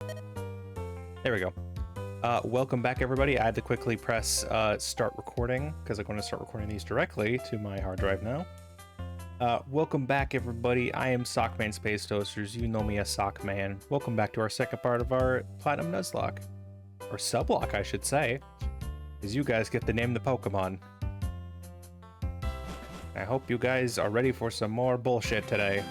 There we go. Welcome back, everybody. I had to quickly press start recording because I'm going to start recording these directly to my hard drive now. Welcome back, everybody. I am Sockman Space Toasters. You know me as Sockman. Welcome back to our second part of our Platinum Nuzlocke. Or Sublocke, I should say. Because you guys get to name the Pokemon. I hope you guys are ready for some more bullshit today.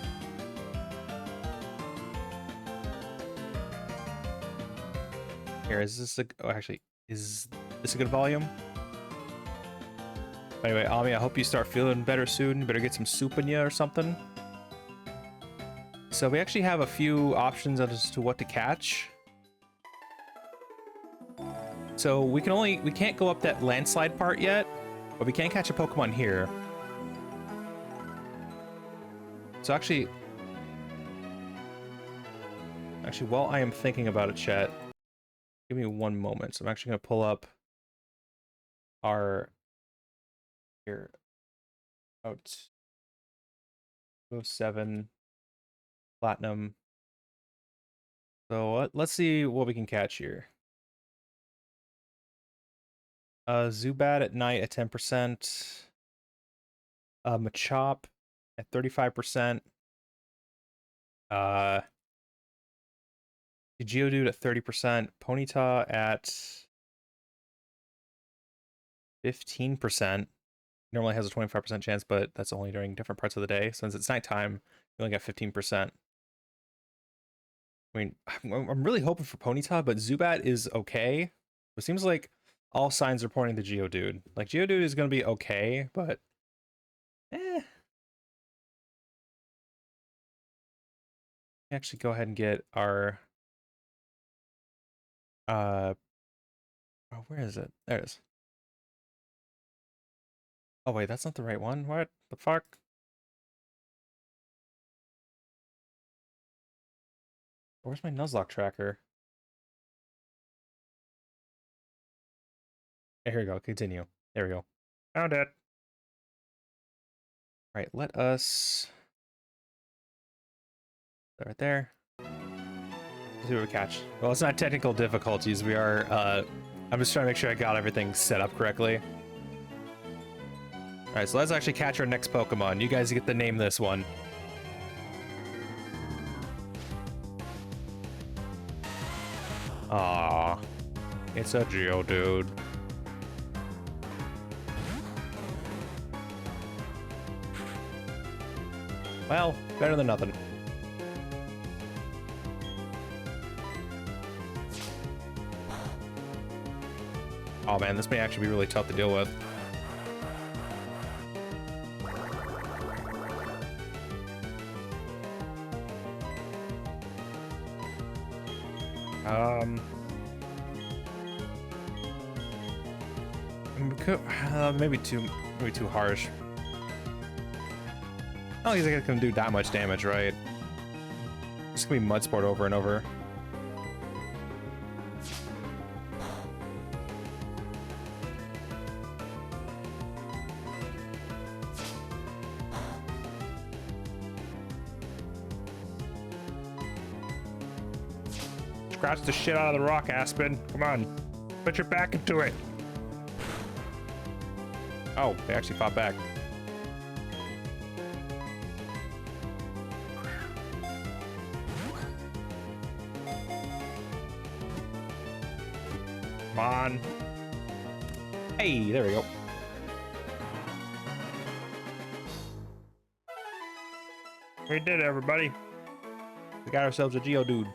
Here, is this a... Oh, actually, is this a good volume? Anyway, Ami, I hope you start feeling better soon. You better get some soup in you or something. So we actually have a few options as to what to catch. So we can't go up that landslide part yet, but we can catch a Pokemon here. So actually, while I am thinking about it, chat, give me one moment. So I'm actually going to pull up our here out 07 Platinum. So let's see what we can catch here. Zubat at night at 10%. Machop at 35%. The Geodude at 30%. Ponyta at 15%. Normally has a 25% chance, but that's only during different parts of the day. Since it's nighttime, you only got 15%. I mean, I'm really hoping for Ponyta, but Zubat is okay. It seems like all signs are pointing to Geodude. Like, Geodude is going to be okay, but... Actually, go ahead and get our... Oh, where is it? There it is. Oh, wait, that's not the right one. What the fuck? Where's my Nuzlocke tracker? Here we go. Continue. There we go. Found it. All right, let us... Right there. Let's see what we catch. Well, it's not technical difficulties. We are... I'm just trying to make sure I got everything set up correctly. All right, so let's actually catch our next Pokemon. You guys get to name this one. Aww. It's a Geodude. Well, better than nothing. Oh man, this may actually be really tough to deal with. Maybe too harsh. I don't think it's gonna do that much damage, right? It's gonna be Mud Sport over and over. Scratch the shit out of the rock, Aspen. Come on. Put your back into it. Oh, they actually fought back. Come on. Hey, there we go. We did it, everybody. We got ourselves a Geodude.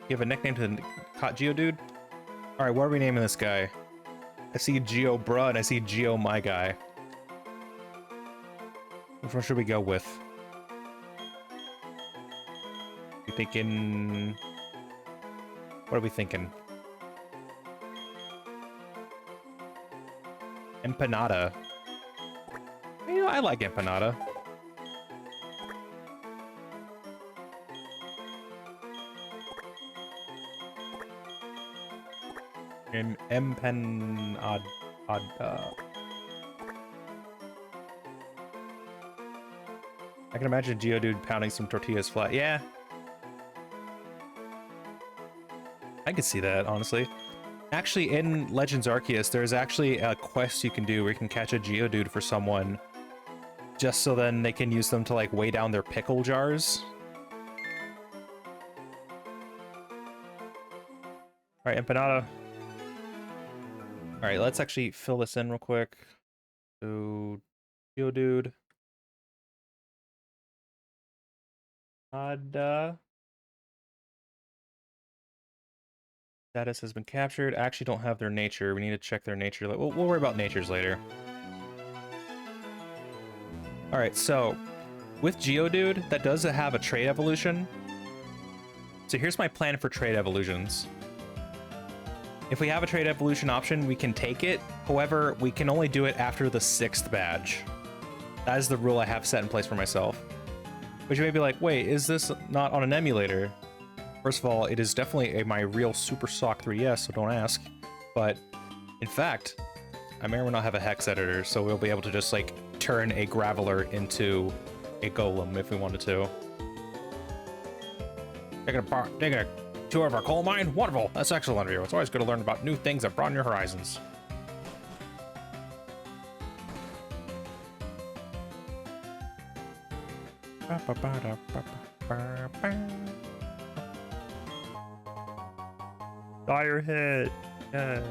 You have a nickname to the Geodude? Alright, what are we naming this guy? I see Geo Bruh and I see Geo My Guy. Which one should we go with? We thinking... What are we thinking? Empanada. You know, I like Empanada. Empanada. I can imagine Geodude pounding some tortillas flat. Yeah. I can see that, honestly. Actually, in Legends Arceus, there's actually a quest you can do where you can catch a Geodude for someone, just so then they can use them to, like, weigh down their pickle jars. Alright, Empanada. Alright, let's actually fill this in real quick. So, Geodude. Status has been captured. I actually don't have their nature. We need to check their nature. We'll worry about natures later. Alright, so with Geodude, that does have a trait evolution. So here's my plan for trait evolutions. If we have a trait evolution option, we can take it. However, we can only do it after the 6th badge. That is the rule I have set in place for myself. But you may be like, wait, is this not on an emulator? First of all, it is definitely my real Super Sock 3DS, so don't ask. But, in fact, I may or may not have a hex editor, so we'll be able to just, like, turn a Graveler into a Golem if we wanted to. Taking a tour of our coal mine? Wonderful! That's excellent of you. It's always good to learn about new things that broaden your horizons. Fire hit. Yeah.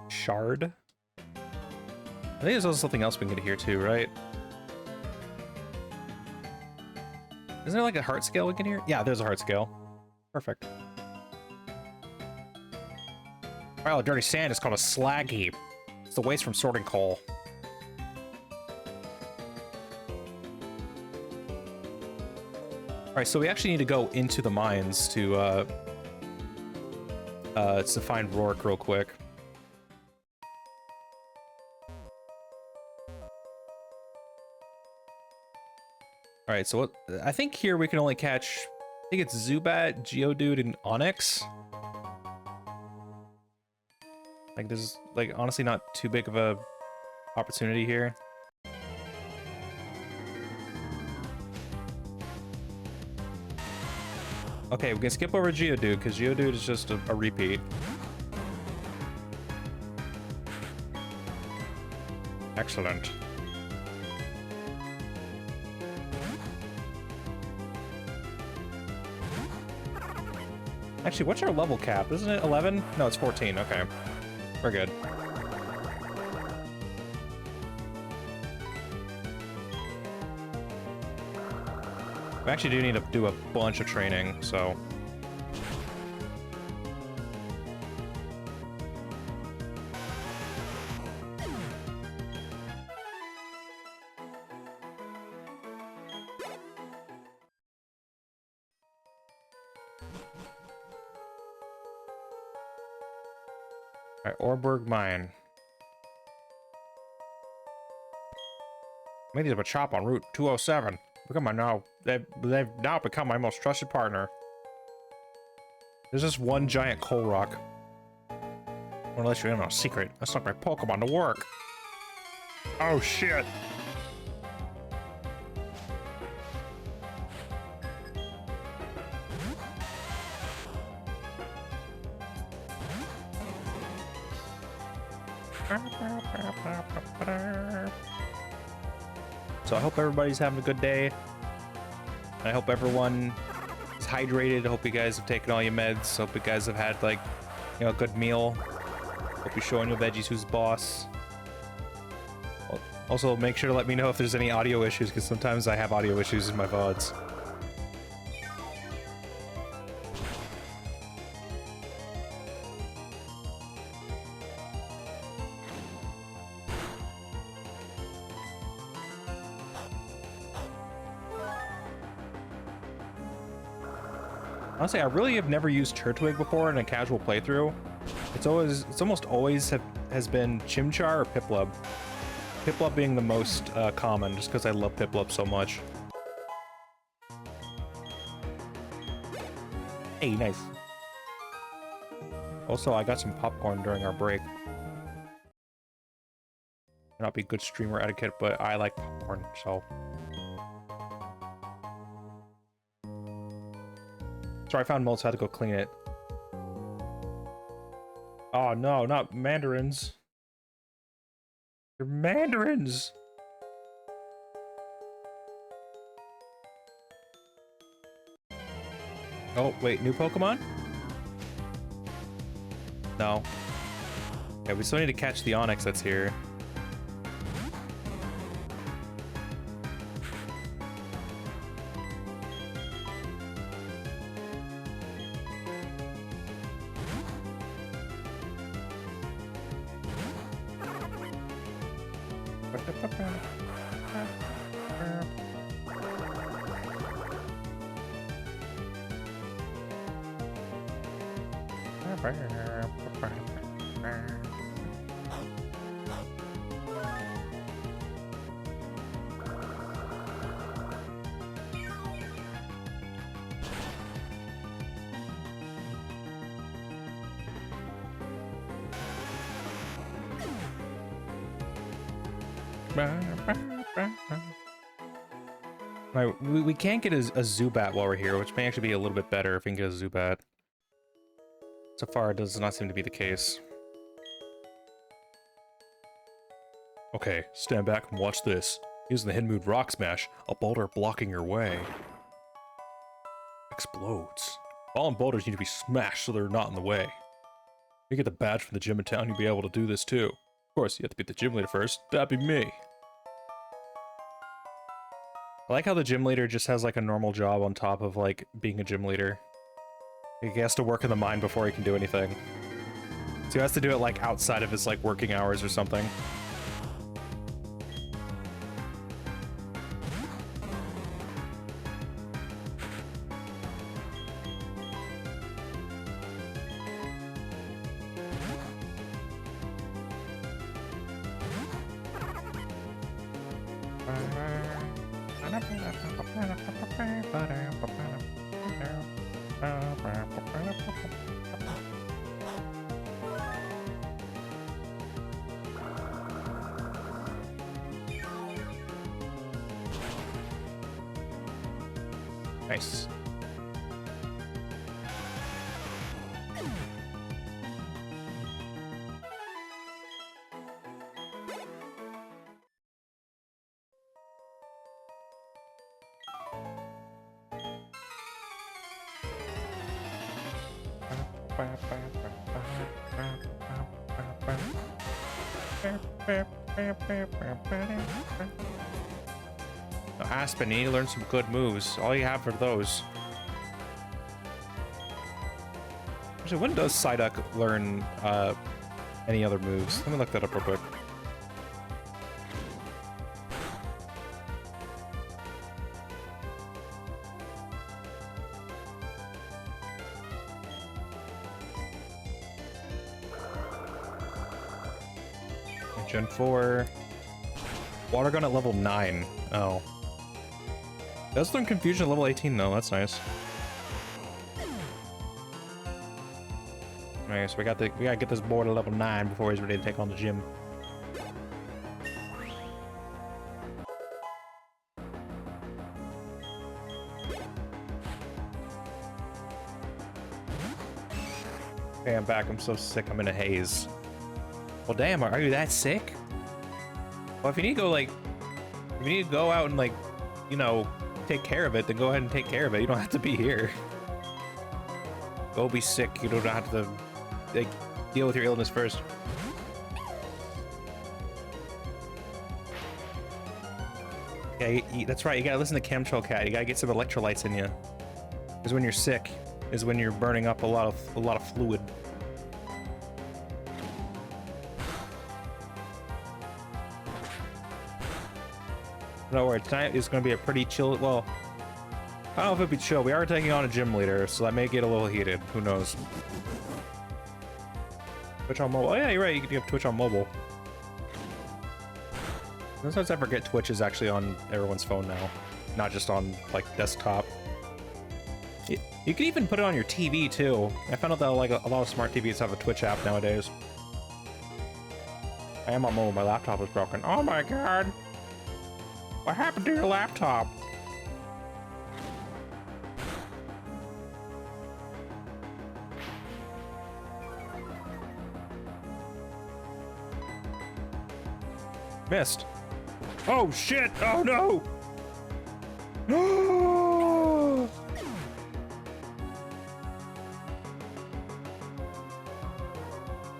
Shard. I think there's also something else we can get here too, right? Isn't there like a heart scale we can hear? Yeah, there's a heart scale. Perfect. Well, dirty sand is called a slag heap. It's the waste from sorting coal. Alright, so we actually need to go into the mines to find Rourke real quick. Alright, so what, I think here we can only catch, I think it's Zubat, Geodude, and Onix. Like, there's, like, honestly not too big of a opportunity here. Okay, we can skip over Geodude, because Geodude is just a repeat. Excellent. Actually, what's our level cap? Isn't it 11? No, it's 14. Okay. We're good. We actually do need to do a bunch of training, so... Alright, Orberg Mine. Made these up a chop on Route 207. They've now become my most trusted partner. There's just one giant coal rock. I want to let you in on a secret. That's not my Pokemon to work. Oh shit. So I hope everybody's having a good day. I hope everyone is hydrated. I hope you guys have taken all your meds. I hope you guys have had, like, you know, a good meal. Hope you're showing your veggies who's boss. Also, make sure to let me know if there's any audio issues, because sometimes I have audio issues in my VODs. Honestly, I really have never used Turtwig before in a casual playthrough. It's almost always has been Chimchar or Piplup. Piplup being the most common, just because I love Piplup so much. Hey, nice. Also, I got some popcorn during our break. Not be good streamer etiquette, but I like popcorn, so. Sorry, I found mold, so I had to go clean it. Oh no, not mandarins. They're mandarins! Oh, wait, new Pokemon? No. Yeah, we still need to catch the Onix that's here. Right, we can't get a Zubat while we're here, which may actually be a little bit better if we can get a Zubat. So far, it does not seem to be the case. Okay, stand back and watch this. Using the hidden move Rock Smash, a boulder blocking your way explodes. Fallen boulders need to be smashed so they're not in the way. You get the badge from the gym in town, you'll be able to do this too. Of course, you have to beat the gym leader first. That'd be me. I like how the gym leader just has like a normal job on top of like being a gym leader. He has to work in the mine before he can do anything. So he has to do it like outside of his like working hours or something. Nice. Now, Aspen, you need to learn some good moves. All you have are those. Actually, when does Psyduck learn any other moves? Let me look that up real quick. Gen 4. Water Gun at level 9. Oh. Does learn Confusion at level 18 though, that's nice. Alright, so we gotta get this board at level 9 before he's ready to take on the gym. Okay, I'm back. I'm so sick. I'm in a haze. Well, damn, are you that sick? Well, if you need to go, like, if you need to go out and, like, you know, take care of it, then go ahead and take care of it. You don't have to be here. Go be sick. You don't have to, like, deal with your illness first. Yeah, that's right. You gotta listen to Chemtrail Cat. You gotta get some electrolytes in you. Because when you're sick is when you're burning up a lot of fluid. Don't worry, tonight is going to be a pretty chill. Well, I don't know if it'd be chill. We are taking on a gym leader, so that may get a little heated. Who knows? Twitch on mobile. Oh yeah, you're right. You can have Twitch on mobile. Sometimes I forget Twitch is actually on everyone's phone now, not just on like desktop. You can even put it on your TV too. I found out that like a lot of smart TVs have a Twitch app nowadays. I am on mobile. My laptop is broken. Oh my god. What happened to your laptop? Missed. Oh shit! Oh no!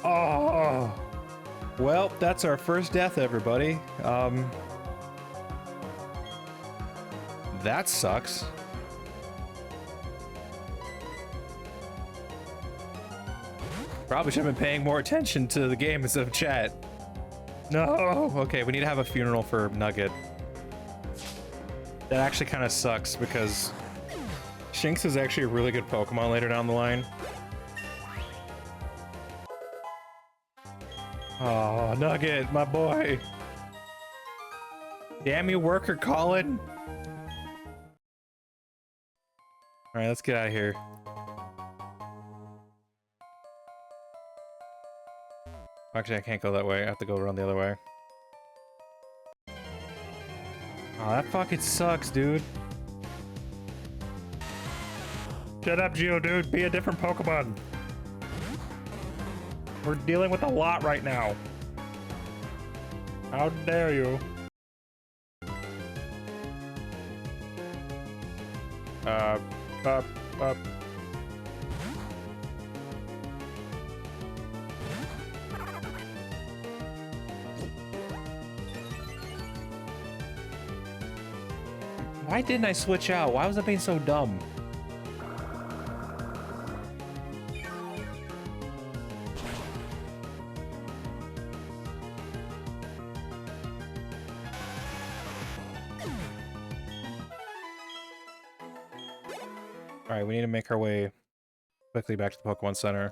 Oh! Well, that's our first death, everybody. That sucks. Probably should have been paying more attention to the game instead of chat. No! Okay, we need to have a funeral for Nugget. That actually kind of sucks because Shinx is actually a really good Pokemon later down the line. Oh, Nugget, my boy. Damn you, worker Colin. All right, let's get out of here. Actually, I can't go that way. I have to go around the other way. Oh, that fucking sucks, dude. Shut up, Geodude. Be a different Pokemon. We're dealing with a lot right now. How dare you? Why didn't I switch out? Why was I being so dumb? Alright, we need to make our way quickly back to the Pokemon Center.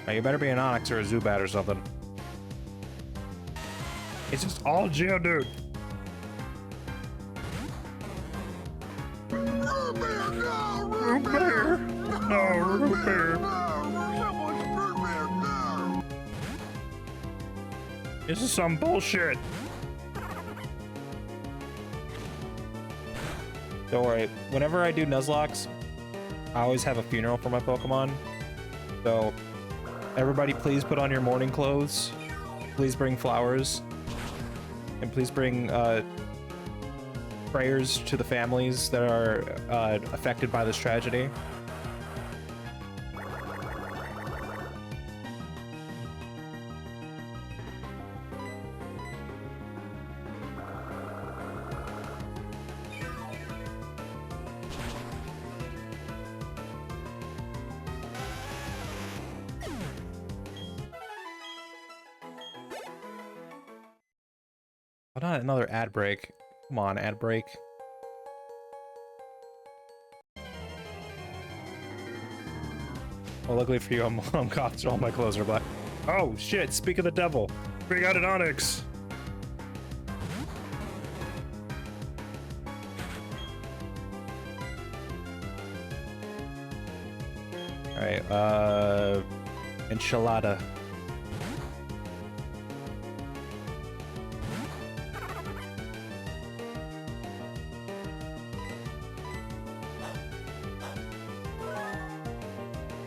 Now, you better be an Onix or a Zubat or something. It's just all Geodude. Root beer, no! Root beer! No, root beer! No! This is some bullshit. Don't worry, whenever I do Nuzlocks, I always have a funeral for my Pokemon. So, everybody please put on your mourning clothes. Please bring flowers. And please bring prayers to the families that are affected by this tragedy. Oh, not another ad break. Come on, ad break. Well, luckily for you, I'm caught, so all my clothes are black. Oh, shit, speak of the devil. Bring out an Onix. Alright, enchilada.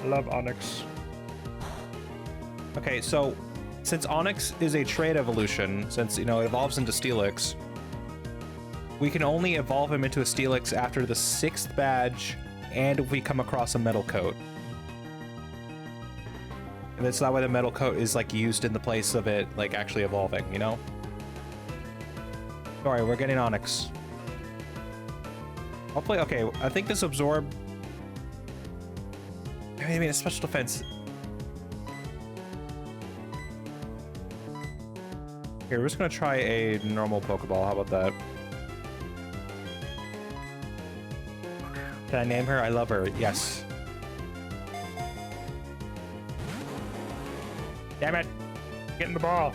I love Onix. Okay, so since Onix is a trait evolution, since, you know, it evolves into Steelix, we can only evolve him into a Steelix after the 6th badge and if we come across a metal coat. And that's that way the metal coat is like used in the place of it like actually evolving, you know? Sorry, we're getting Onix. Hopefully, okay, I think this absorb. I mean, a special defense. Here, we're just gonna try a normal Pokeball. How about that? Can I name her? I love her. Yes. Damn it! Get in the ball.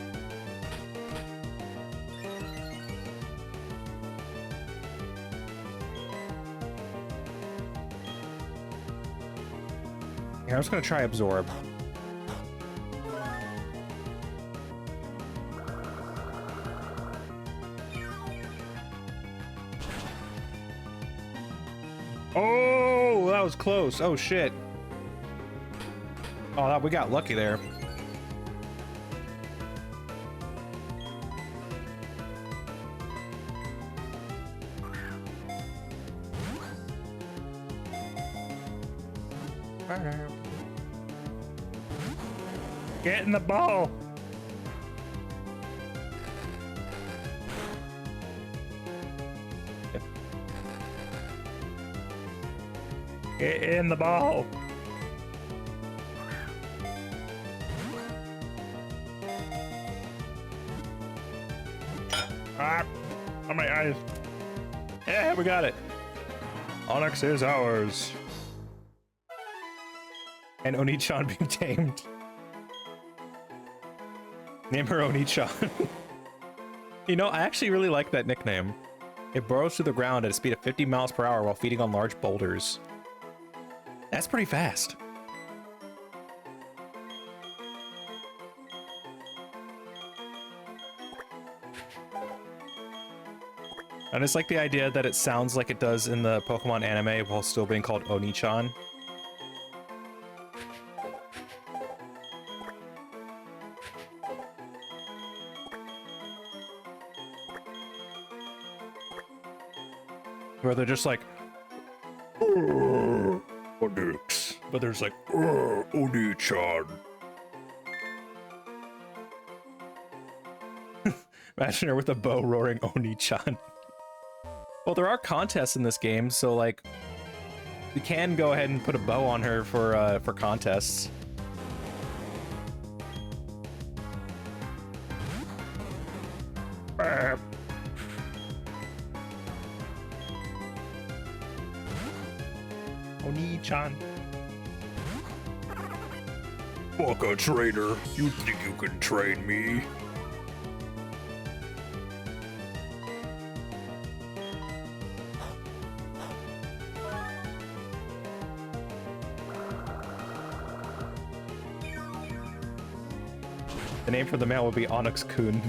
Here, I'm just gonna try Absorb. Oh, that was close. Oh, shit. Oh, we got lucky there. Get in the ball. Get in the ball. Ah, on my eyes. Yeah, we got it. Onyx is ours. And Oni-chan being tamed. Name her Oni-chan. You know, I actually really like that nickname. It burrows through the ground at a speed of 50 miles per hour while feeding on large boulders. That's pretty fast. And it's like the idea that it sounds like it does in the Pokemon anime while still being called Oni-chan. Where they're just like, Onyx. But there's like, Oni-chan. Imagine her with a bow roaring Oni-chan. Well, there are contests in this game, so like, we can go ahead and put a bow on her for contests. Oni-chan. Fuck a trainer. You think you can train me? The name for the male would be Onyx-kun.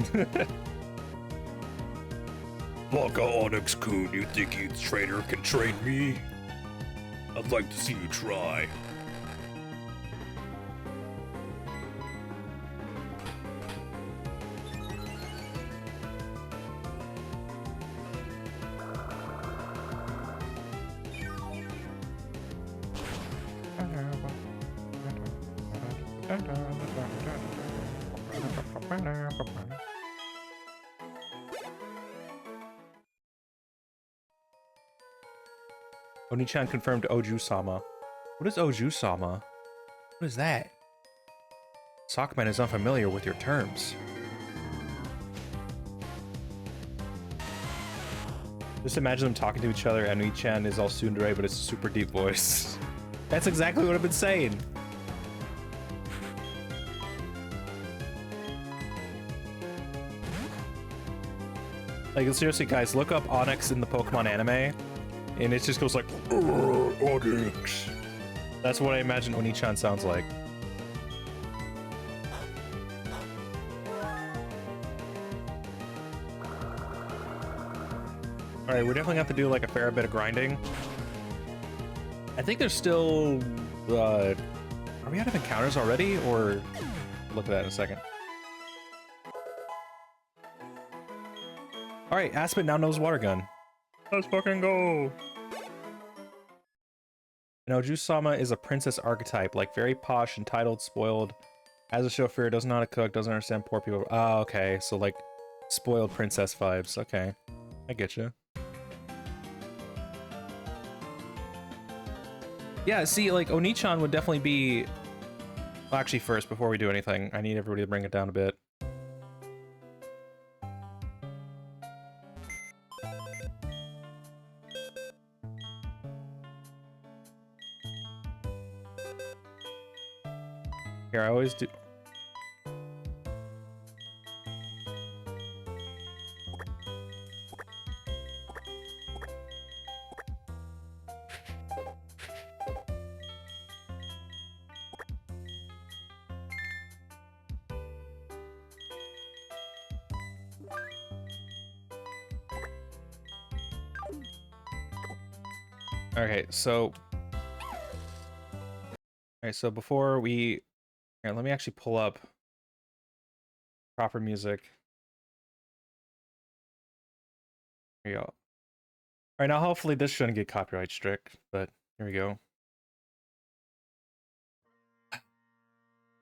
Fuck a Onyx-kun. You think you trainer can train me? I'd like to see you try. Oni-chan confirmed Oju-sama. What is Oju-sama? What is that? Sockman is unfamiliar with your terms. Just imagine them talking to each other and Oni-chan is all tsundere, but it's a super deep voice. That's exactly what I've been saying. Like, seriously, guys, look up Onyx in the Pokemon anime, and it just goes like, Onyx. That's what I imagine Oni-chan sounds like. Alright, we're definitely gonna have to do like a fair bit of grinding. I think there's still, are we out of encounters already, or look at that in a second. Alright, Aspen now knows water gun. Let's fucking go! And Oju-sama is a princess archetype, like very posh, entitled, spoiled, has a chauffeur, doesn't know how to cook, doesn't understand poor people. Oh, okay, so like spoiled princess vibes. Okay, I get you. Yeah, see, like Oni-chan would definitely be. Well, actually, first, before we do anything, I need everybody to bring it down a bit. Here, I always do. Okay, so... Alright, so before we... Here, let me actually pull up proper music. Here you go. Alright, now hopefully this shouldn't get copyright strict, but here we go.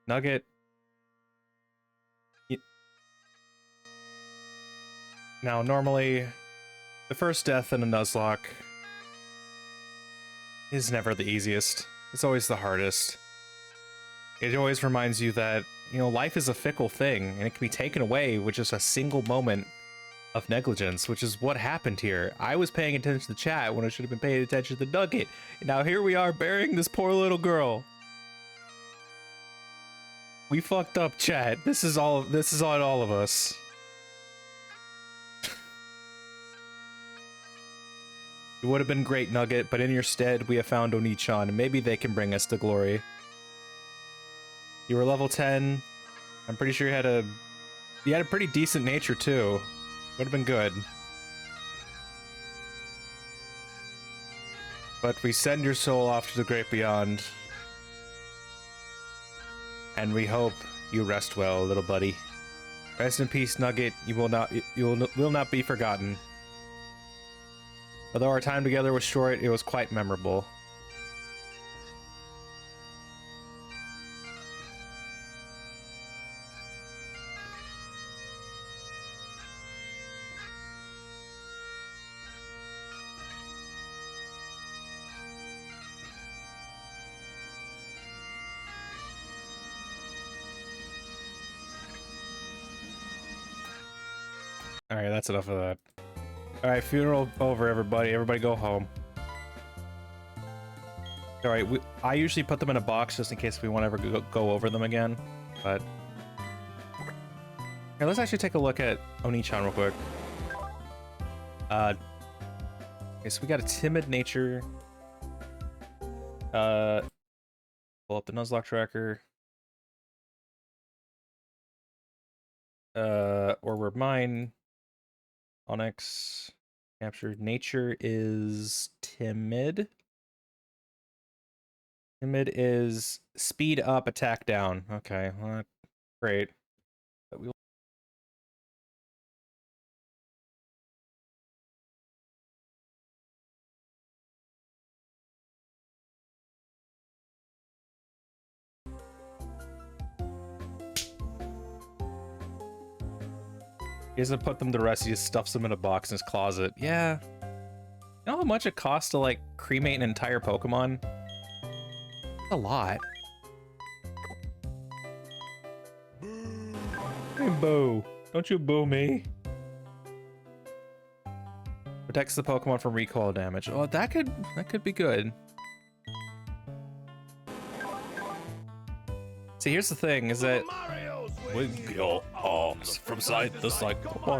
Nugget. Now, normally, the first death in a Nuzlocke is never the easiest. It's always the hardest. It always reminds you that, you know, life is a fickle thing, and it can be taken away with just a single moment of negligence, which is what happened here. I was paying attention to the chat when I should have been paying attention to the Nugget. And now here we are burying this poor little girl. We fucked up, chat. This is on all of us. It would have been great, Nugget, but in your stead, we have found Oni-chan, and maybe they can bring us to glory. You were level 10. I'm pretty sure you had a pretty decent nature, too. Would have been good. But we send your soul off to the great beyond. And we hope you rest well, little buddy. Rest in peace, Nugget. You will not be forgotten. Although our time together was short, it was quite memorable. Alright, that's enough of that. Alright, funeral over, everybody. Everybody go home. Alright, I usually put them in a box just in case we want to ever go over them again, but... Here, let's actually take a look at Oni-chan real quick. Okay, so we got a timid nature. Pull up the Nuzlocke tracker. Or mine. Onyx. Captured. Nature is timid. Timid is speed up, attack down. Okay, well, great. But we He doesn't put them to rest, he just stuffs them in a box in his closet. Yeah. You know how much it costs to, like, cremate an entire Pokemon? That's a lot. Hey, boo. Don't you boo me. Protects the Pokemon from recoil damage. Oh, that could be good. See, here's the thing, is that... Wing your arms from side to side.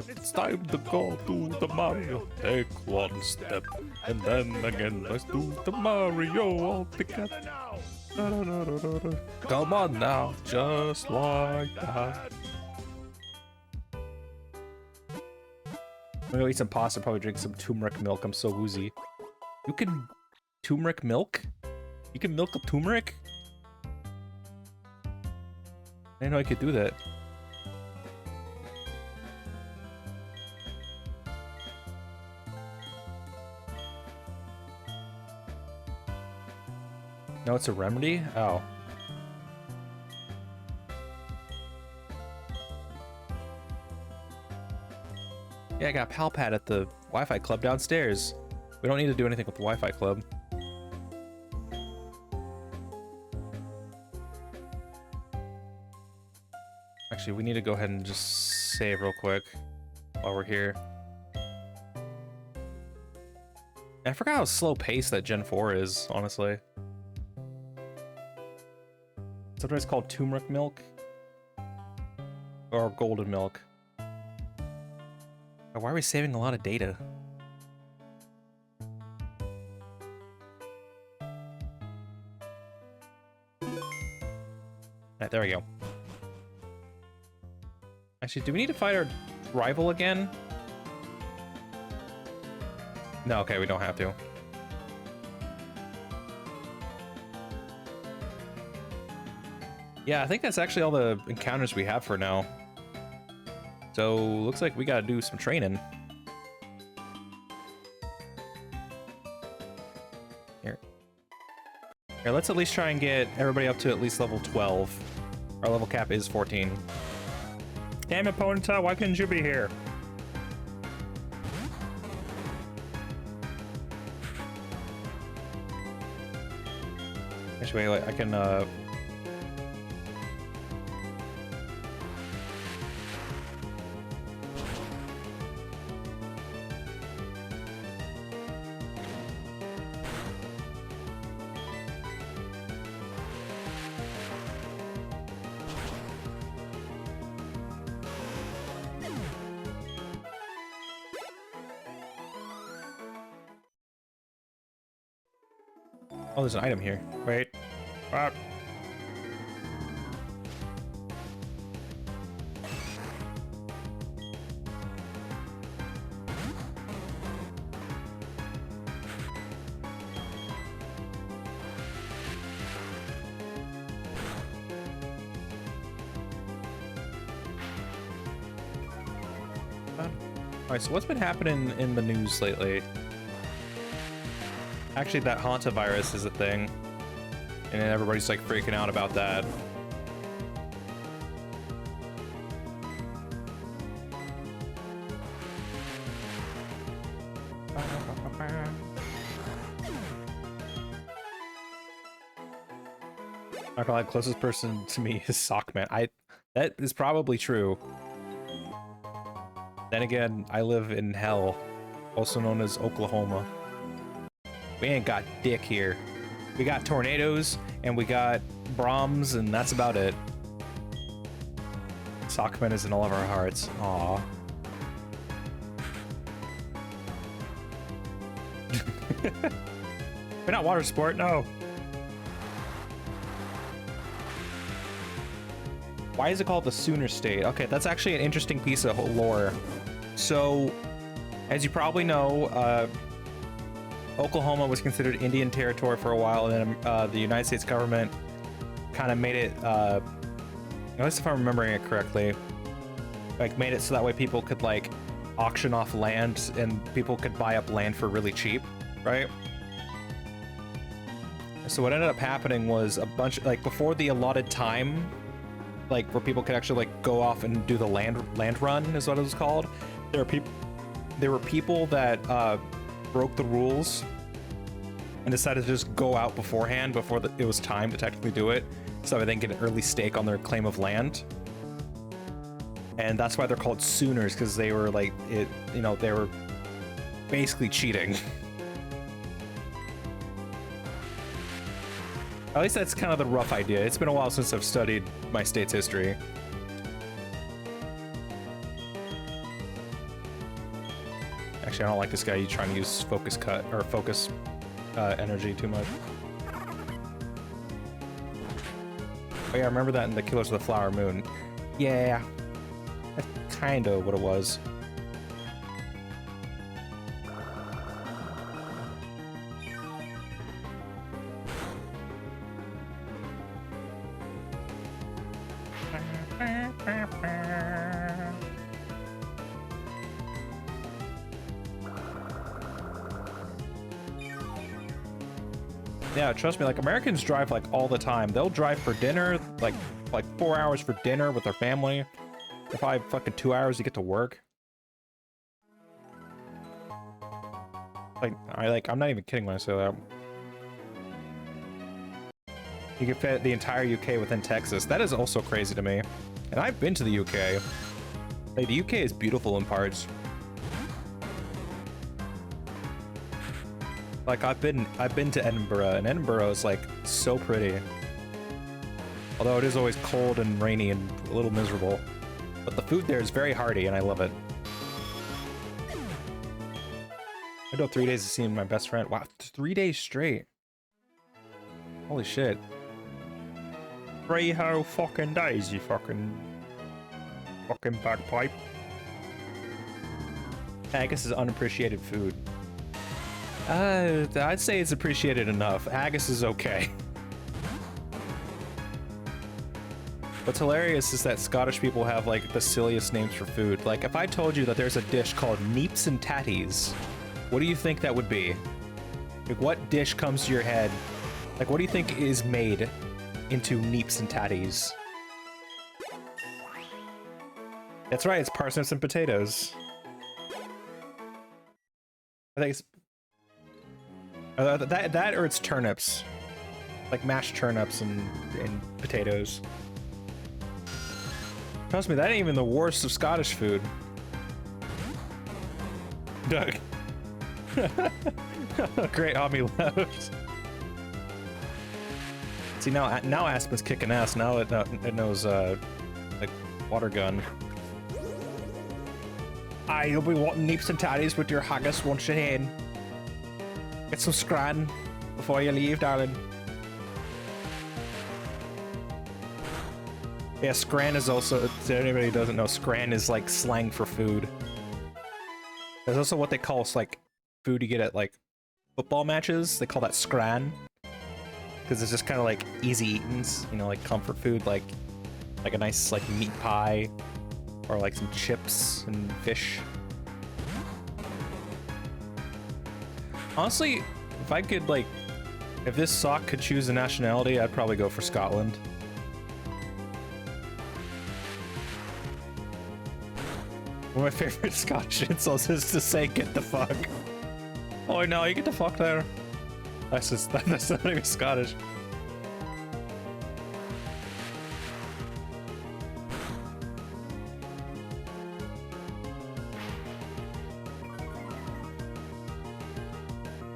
It's time to go to the Mario. Take one step, and then again, let's do the Mario all together. Come on now, just like that. I'm gonna eat some pasta, probably drink some turmeric milk. I'm so woozy. You can... Turmeric milk? You can milk a turmeric? I didn't know I could do that. No, it's a remedy? Oh. Yeah, I got Pal Pad at the Wi-Fi club downstairs. We don't need to do anything with the Wi-Fi club. Actually, we need to go ahead and just save real quick while we're here. I forgot how slow paced that Gen 4 is, honestly. Sometimes called turmeric milk. Or golden milk. Why are we saving a lot of data? Alright, there we go. Actually, do we need to fight our rival again? No, okay, we don't have to. Yeah, I think that's actually all the encounters we have for now. So looks like we gotta do some training. Here, let's at least try and get everybody up to at least level 12. Our level cap is 14. Damn it, Ponyta, why couldn't you be here? Actually, wait, I can, oh, there's an item here. Wait. Ah. Alright, so what's been happening in the news lately? Actually, that hantavirus is a thing. And everybody's like freaking out about that. Not gonna lie, closest person to me is Sockman. That is probably true. Then again, I live in hell, also known as Oklahoma. We ain't got dick here. We got tornadoes, and we got Brahms, and that's about it. Sockman is in all of our hearts. Aww. We're not water sport, no. Why is it called the Sooner State? Okay, that's actually an interesting piece of lore. So, as you probably know, Oklahoma was considered Indian territory for a while, and then the United States government kind of made it, at least if I'm remembering it correctly, like made it so that way people could like auction off land and people could buy up land for really cheap, right? So what ended up happening was a bunch, like before the allotted time, like where people could actually like go off and do the land run is what it was called. There were people that broke the rules and decided to just go out beforehand before it was time to technically do it, so they can get an early stake on their claim of land. And that's why they're called Sooners, because they were like they were basically cheating. At least that's kind of the rough idea. It's been a while since I've studied my state's history. Actually, I don't like this guy. He's trying to use focus energy too much. Oh yeah, I remember that in the Killers of the Flower Moon. Yeah, that's kind of what it was. Yeah, trust me, like Americans drive like all the time. They'll drive for dinner, like 4 hours for dinner with their family. If I have fucking 2 hours to get to work. I'm not even kidding when I say that. You can fit the entire UK within Texas. That is also crazy to me. And I've been to the UK. Like, the UK is beautiful in parts. Like I've been to Edinburgh, and Edinburgh is like so pretty. Although it is always cold and rainy and a little miserable. But the food there is very hearty and I love it. I go 3 days to see my best friend. Wow, 3 days straight. Holy shit. 3 whole fucking days, you fucking bagpipe. Haggis is unappreciated food. I'd say it's appreciated enough. Haggis is okay. What's hilarious is that Scottish people have like the silliest names for food. Like if I told you that there's a dish called neeps and tatties, what do you think that would be? Like what dish comes to your head? Like what do you think is made into neeps and tatties? That's right, it's parsnips and potatoes. I think it's that or it's turnips. Like mashed turnips and potatoes. Trust me, that ain't even the worst of Scottish food. Doug. Great hobby left. See now Aspen's kicking ass. Now it knows like water gun. Aye, you'll be wanting neeps and tatties with your haggis once you're in. Get some scran before you leave, darling. Yeah, scran is also, if anybody who doesn't know, scran is like slang for food. There's also what they call like food you get at like football matches. They call that scran. Because it's just kind of like easy eatings, you know, like comfort food, like a nice like meat pie. Or like some chips and fish. Honestly, if I could like, if this sock could choose a nationality, I'd probably go for Scotland. One of my favorite Scottish insults is to say, get the fuck. Oh no, you get the fuck there. That's not even Scottish.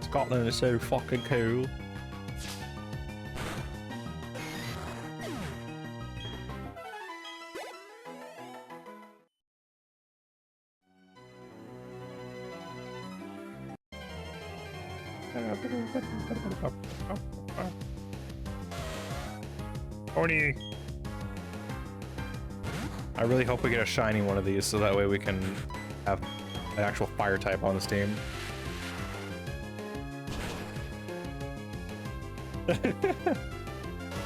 Scotland is so fucking cool. Horny. I really hope we get a shiny one of these so that way we can have an actual fire type on this team.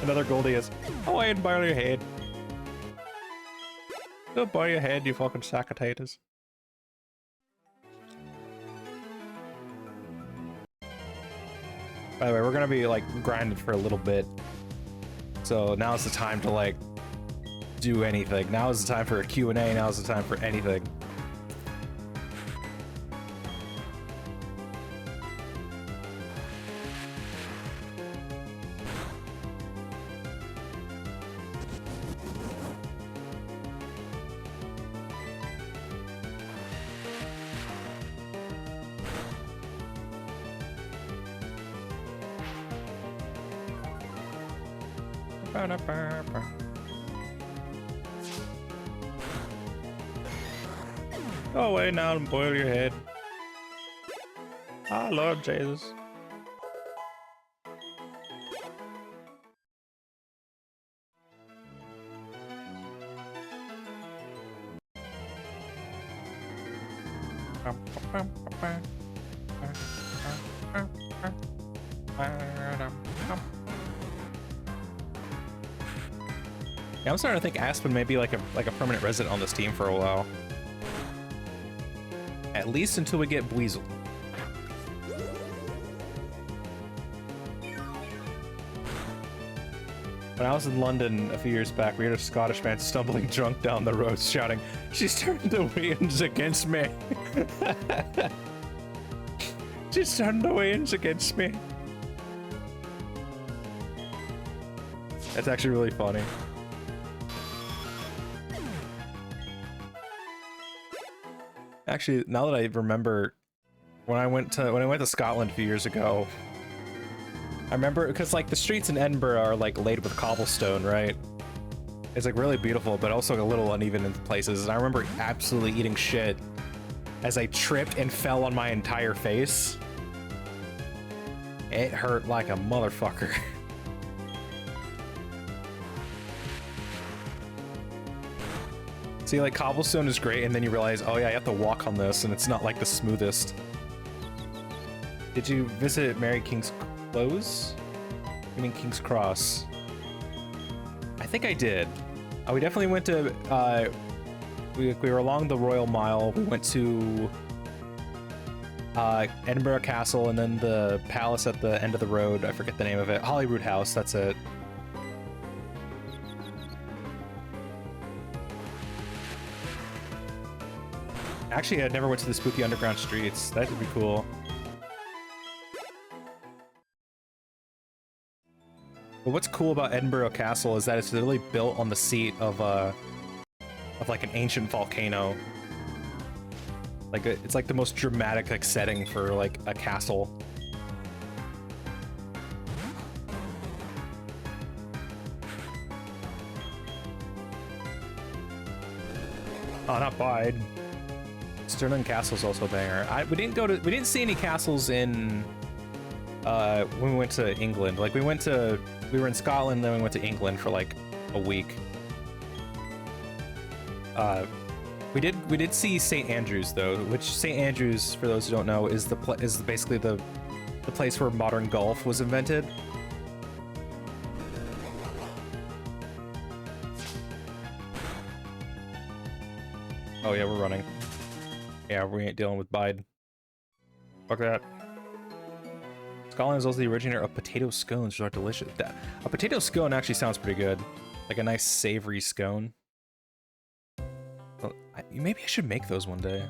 Another Goldie is, oh, I didn't borrow your head. Don't borrow your head, you fucking sack of taters. By the way, we're gonna be like grinding for a little bit. So now's the time to like do anything. Now is the time for a Q&A, now is the time for anything. Go away now and boil your head. Ah, Lord Jesus. Yeah, I'm starting to think Aspen may be like a permanent resident on this team for a while. At least until we get Buizel. When I was in London a few years back, we heard a Scottish man stumbling drunk down the road shouting, "She's turned the winds against me." She's turned the winds against me. That's actually really funny. Actually, now that I remember, when I went to Scotland a few years ago, I remember because like the streets in Edinburgh are like laid with cobblestone, right? It's like really beautiful, but also a little uneven in places. And I remember absolutely eating shit as I tripped and fell on my entire face. It hurt like a motherfucker. See, like, cobblestone is great, and then you realize, oh yeah, I have to walk on this, and it's not like the smoothest. Did you visit Mary King's Close? I mean King's Cross. I think I did. We definitely went to, we were along the Royal Mile. We went to Edinburgh Castle, and then the palace at the end of the road. I forget the name of it. Holyrood House, that's it. Actually, I never went to the spooky underground streets. That would be cool. But what's cool about Edinburgh Castle is that it's literally built on the seat of like an ancient volcano. Like it's like the most dramatic like setting for like a castle. Oh, not Bide. Stirling Castle's also a banger. We didn't see any castles in when we went to England. Like we were in Scotland, then we went to England for like a week. We did see St. Andrews though, which St. Andrews, for those who don't know, is basically the place where modern golf was invented. Oh yeah, we're running. Yeah, we ain't dealing with Bide. Fuck that. Scotland is also the originator of potato scones, which are delicious. A potato scone actually sounds pretty good. Like a nice savory scone. Well, maybe I should make those one day.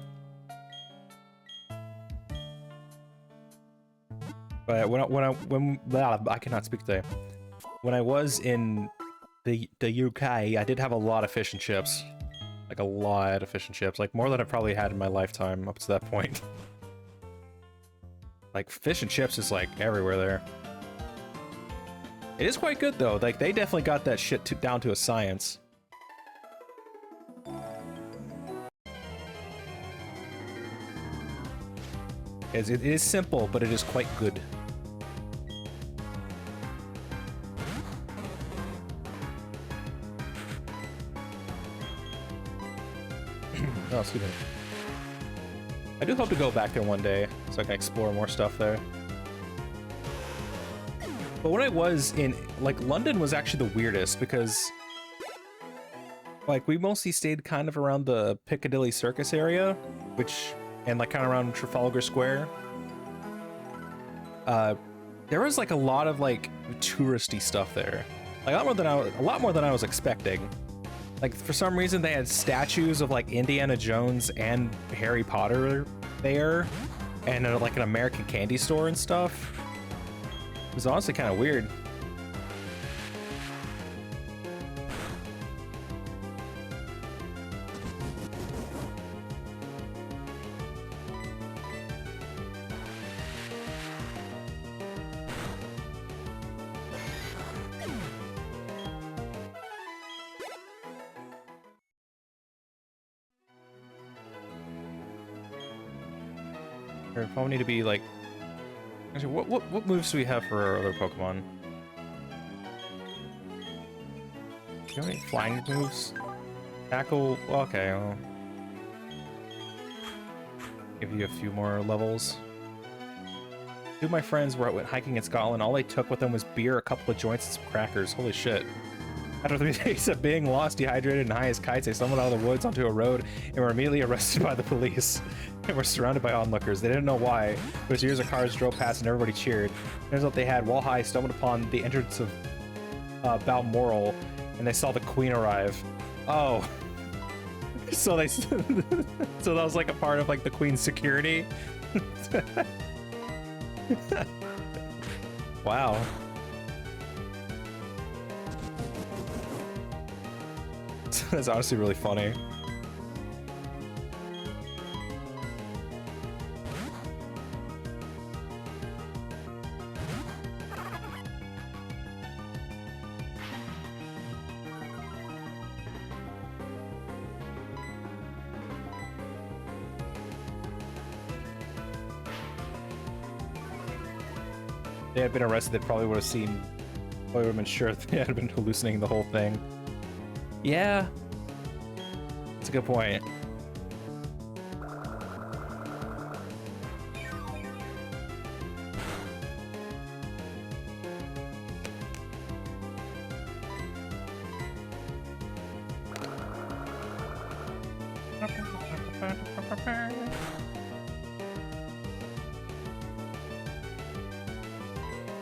But I cannot speak today. When I was in the UK, I did have a lot of fish and chips. Like a lot of fish and chips, like more than I probably had in my lifetime up to that point. Like fish and chips is like everywhere there. It is quite good though. Like they definitely got that shit down to a science. It is simple, but it is quite good. Oh, excuse me. I do hope to go back there one day so I can explore more stuff there. But when I was in, like, London was actually the weirdest because, like, we mostly stayed kind of around the Piccadilly Circus area, and like kind of around Trafalgar Square. There was like a lot of like touristy stuff there, like a lot more than I was expecting. Like, for some reason, they had statues of, like, Indiana Jones and Harry Potter there, and, like, an American candy store and stuff. It was honestly kind of weird. Or probably need to be like. Actually, what moves do we have for our other Pokemon? Do you have any flying moves? Tackle. Okay, I'll give you a few more levels. Two of my friends went hiking in Scotland. All they took with them was beer, a couple of joints, and some crackers. Holy shit. After 3 days of being lost, dehydrated, and high as kites, they stumbled out of the woods onto a road and were immediately arrested by the police. And were surrounded by onlookers. They didn't know why, but a series of cars drove past and everybody cheered. Turns out they had, while high, stumbled upon the entrance of Balmoral, and they saw the Queen arrive. Oh. So they, so that was like a part of like the Queen's security. Wow. That's honestly really funny. They had been arrested, they probably would have been sure they had been hallucinating the whole thing. Yeah. That's a good point.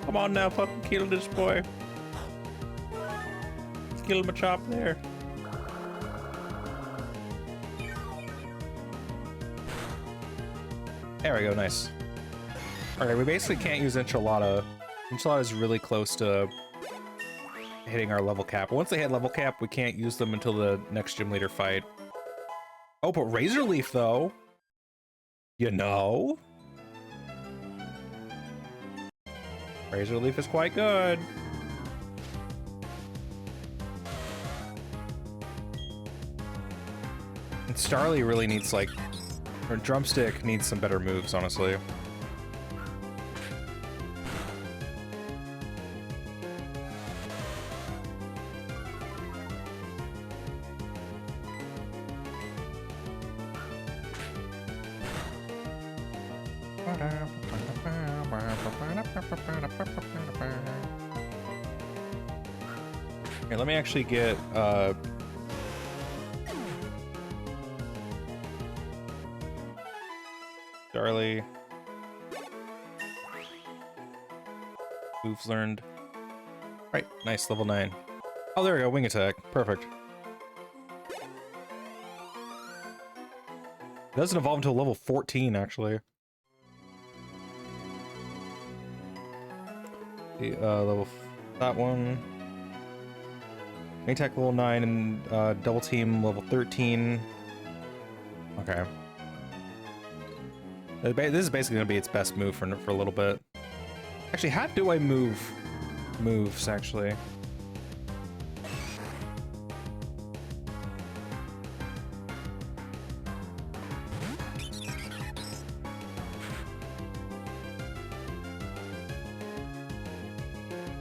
Come on now, fucking kill this boy. Kill my chop there. There we go, nice. Alright, we basically can't use Enchilada. Enchilada is really close to hitting our level cap. Once they hit level cap, we can't use them until the next gym leader fight. Oh, but Razor Leaf, though. You know? Razor Leaf is quite good. And Starly really needs, like... Or Drumstick needs some better moves, honestly. Here, let me actually get, Darley. Moves learned. Right, nice, level 9. Oh, there we go, wing attack. Perfect. It doesn't evolve until level 14, actually. The, that one. Wing attack level 9 and, double team level 13. Okay. This is basically gonna be its best move for a little bit. Actually, how do I move moves, actually?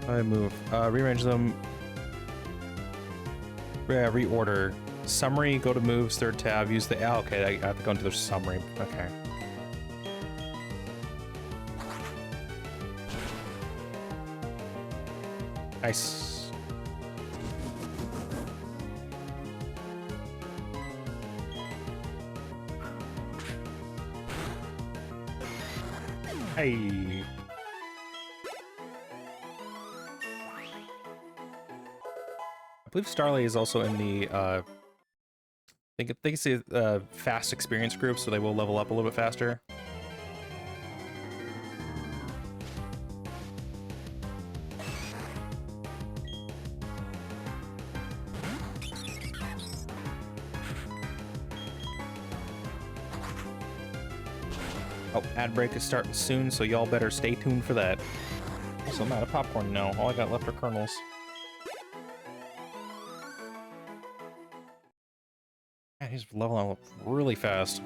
I move. Rearrange them. Yeah, reorder. Summary, go to moves, third tab, use the... Oh, okay, I have to go into the summary. Okay. Nice. Hey. I believe Starly is also in the, I think it's the fast experience group, so they will level up a little bit faster. Oh, ad break is starting soon, so y'all better stay tuned for that. Also, I'm out of popcorn now. All I got left are kernels. Man, he's leveling up really fast.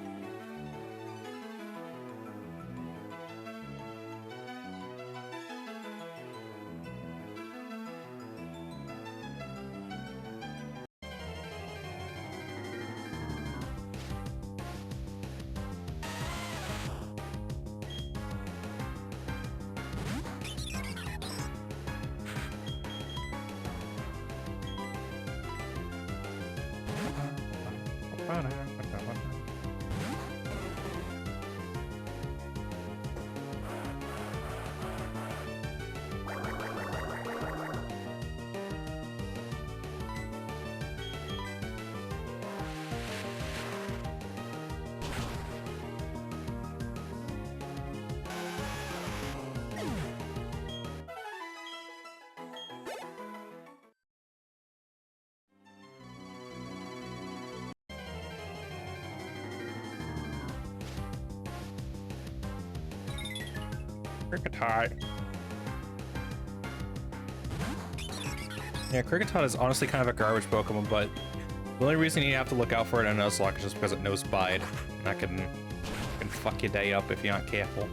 Kricketot. Yeah, Kricketot is honestly kind of a garbage Pokemon, but the only reason you have to look out for it in Nuzlocke is just because it knows Bide. And that can fuck your day up if you're not careful.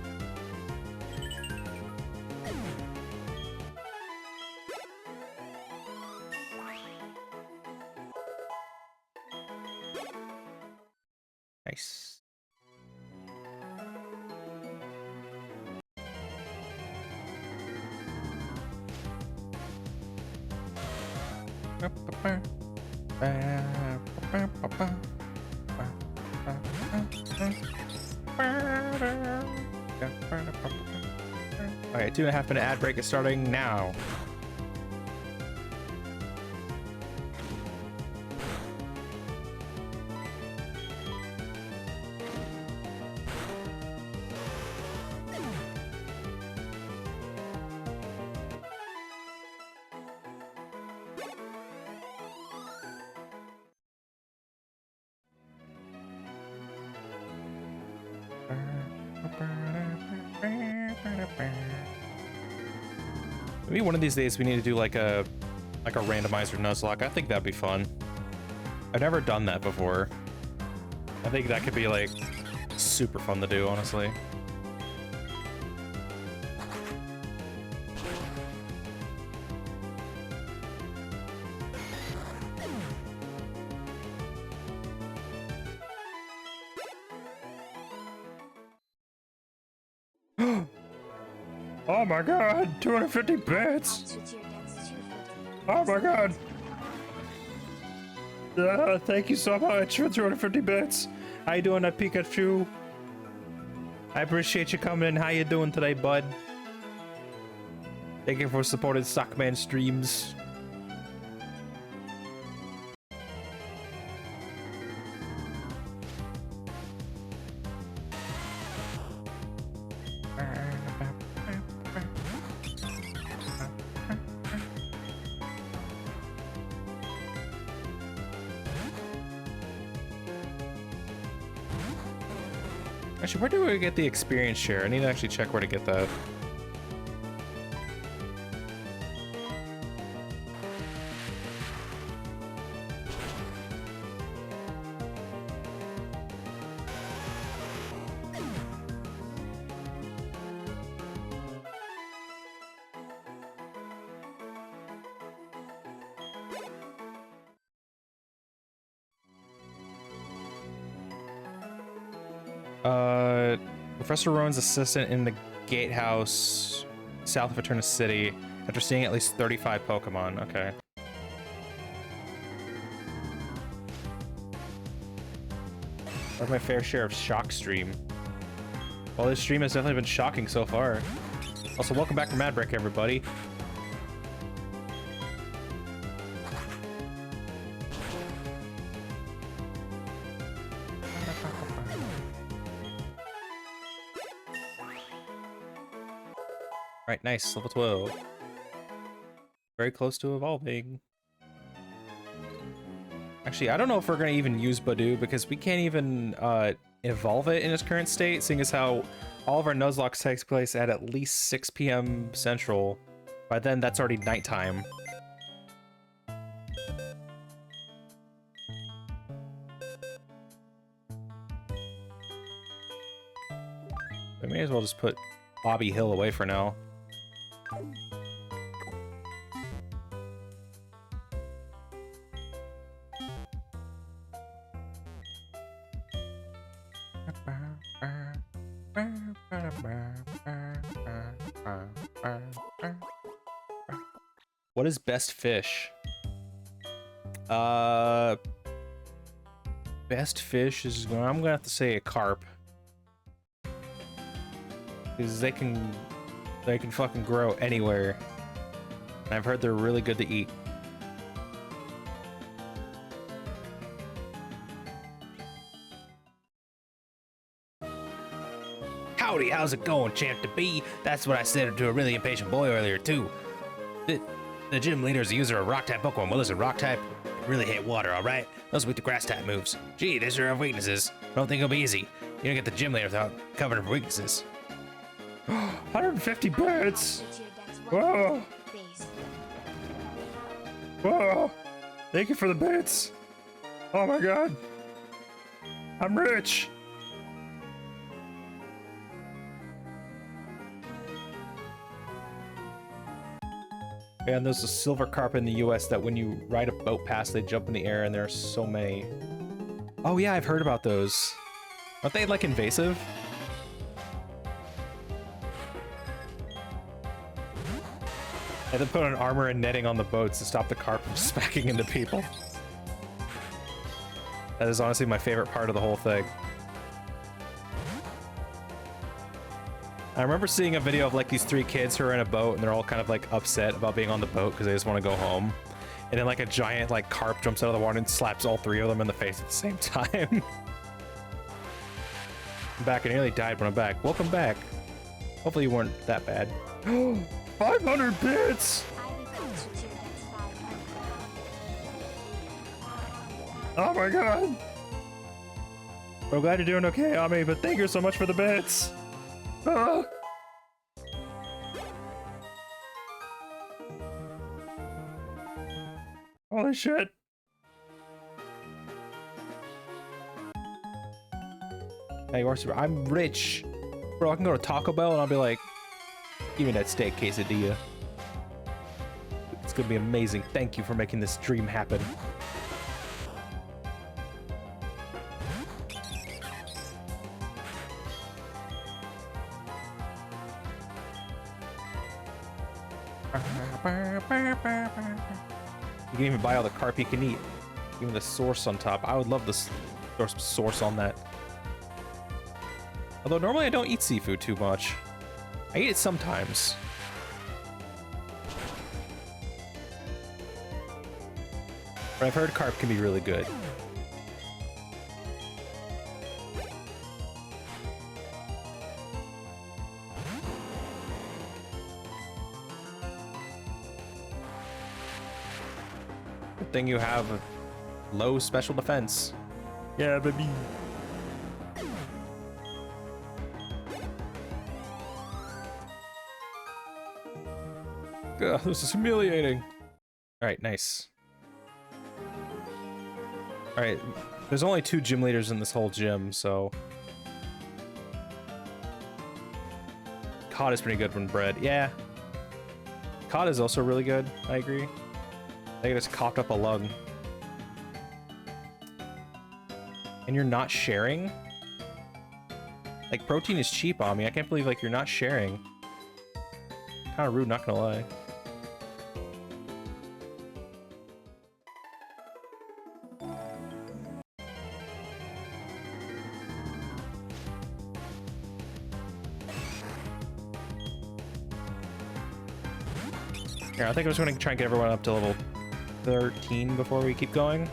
Nice. Okay, 2.5 minute ad break is starting now. Maybe one of these days we need to do like a randomizer Nuzlocke. I think that'd be fun. I've never done that before. I think that could be like super fun to do, honestly. Oh my god, 250 bits! Oh my god! Thank you so much for 250 bits. How you doing, Pikachu? I appreciate you coming in. How you doing today, bud? Thank you for supporting Sockman streams. Actually, where do we get the experience share? I need to actually check where to get that. Professor Rowan's assistant in the gatehouse south of Eterna City after seeing at least 35 Pokemon. Okay. I have my fair share of shock stream. Well, this stream has definitely been shocking so far. Also, welcome back from Mad Break, everybody. Alright, nice. Level 12. Very close to evolving. Actually, I don't know if we're going to even use Badoo because we can't even evolve it in its current state, seeing as how all of our Nuzlocke takes place at least 6 p.m. Central. By then, that's already nighttime. We may as well just put Bobby Hill away for now. What is best fish? Best fish is, I'm gonna have to say a carp. Because they can fucking grow anywhere. And I've heard they're really good to eat. Howdy, how's it going, champ to be? That's what I said to a really impatient boy earlier, too. The gym leader's a user of rock-type Pokemon. Well, listen, rock-type really hate water, alright? Those are weak to grass-type moves. Gee, they sure have weaknesses. I don't think it'll be easy. You don't get the gym leader without covering her weaknesses. 150 bits! Whoa! Whoa! Thank you for the bits! Oh my god! I'm rich! And there's a silver carp in the US that when you ride a boat past, they jump in the air, and there are so many. Oh yeah, I've heard about those. Aren't they, like, invasive? I had to put on armor and netting on the boats to stop the carp from smacking into people. That is honestly my favorite part of the whole thing. I remember seeing a video of like these 3 kids who are in a boat and they're all kind of like upset about being on the boat because they just want to go home. And then like a giant like carp jumps out of the water and slaps all 3 of them in the face at the same time. I'm back. I nearly died, but I'm back. Welcome back. Hopefully you weren't that bad. 500 bits! Oh my god! I'm glad you're doing okay, Ami, but thank you so much for the bits! Ah. Holy shit! Hey, you are super. I'm rich! Bro, I can go to Taco Bell and I'll be like, give me that steak quesadilla. It's gonna be amazing. Thank you for making this dream happen. You can even buy all the carp you can eat. Even the sauce on top. I would love this sauce on that. Although normally I don't eat seafood too much. I eat it sometimes. But I've heard carp can be really good. Good thing you have low special defense. Yeah, baby. Ugh, this is humiliating. All right, nice. All right, there's only 2 gym leaders in this whole gym, so cod is pretty good when bred. Yeah, cod is also really good. I agree. They just coughed up a lung. And you're not sharing? Like, protein is cheap on me. I can't believe, like, you're not sharing. Kind of rude, not gonna lie. Here, I think I'm just gonna try and get everyone up to level 13 before we keep going.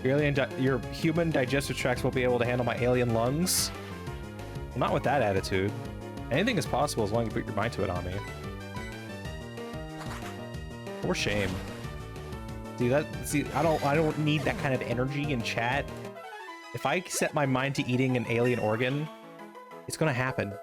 Your human digestive tracts won't be able to handle my alien lungs. Well, not with that attitude. Anything is possible as long as you put your mind to it on me. For shame. See, I don't need that kind of energy in chat. If I set my mind to eating an alien organ, it's gonna happen.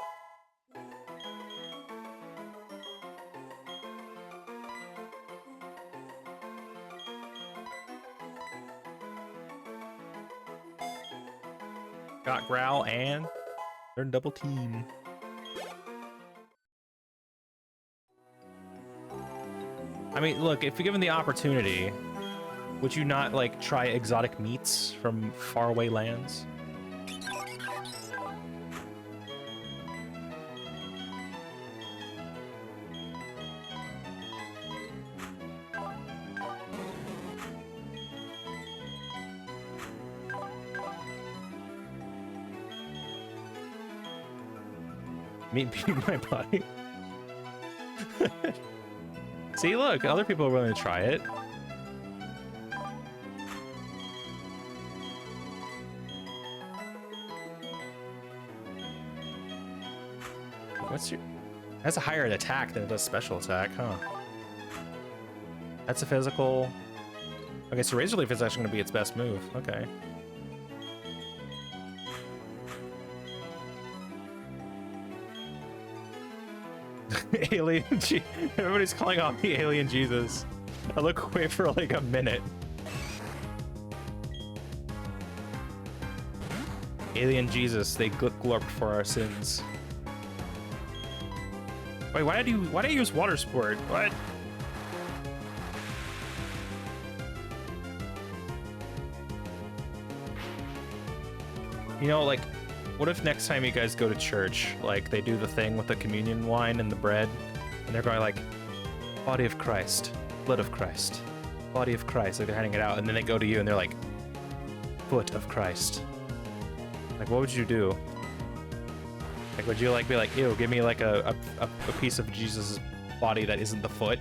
Got Growl and they're double team. I mean, look, if you're given the opportunity, would you not, like, try exotic meats from faraway lands? Meat beating my body. See, look, other people are willing to try it. What's your... That's a higher attack than it does special attack, huh? That's a physical... Okay, so Razor Leaf is actually going to be its best move. Okay. Alien Everybody's calling out the Alien Jesus. I look away for like a minute. Alien Jesus, they glorped for our sins. Wait, why did you use water sport? What? You know, like, what if next time you guys go to church, like, they do the thing with the communion wine and the bread, and they're going like, body of Christ, blood of Christ, body of Christ, like they're handing it out, and then they go to you and they're like, foot of Christ. Like, what would you do? Like, would you like be like, ew, give me like a piece of Jesus' body that isn't the foot?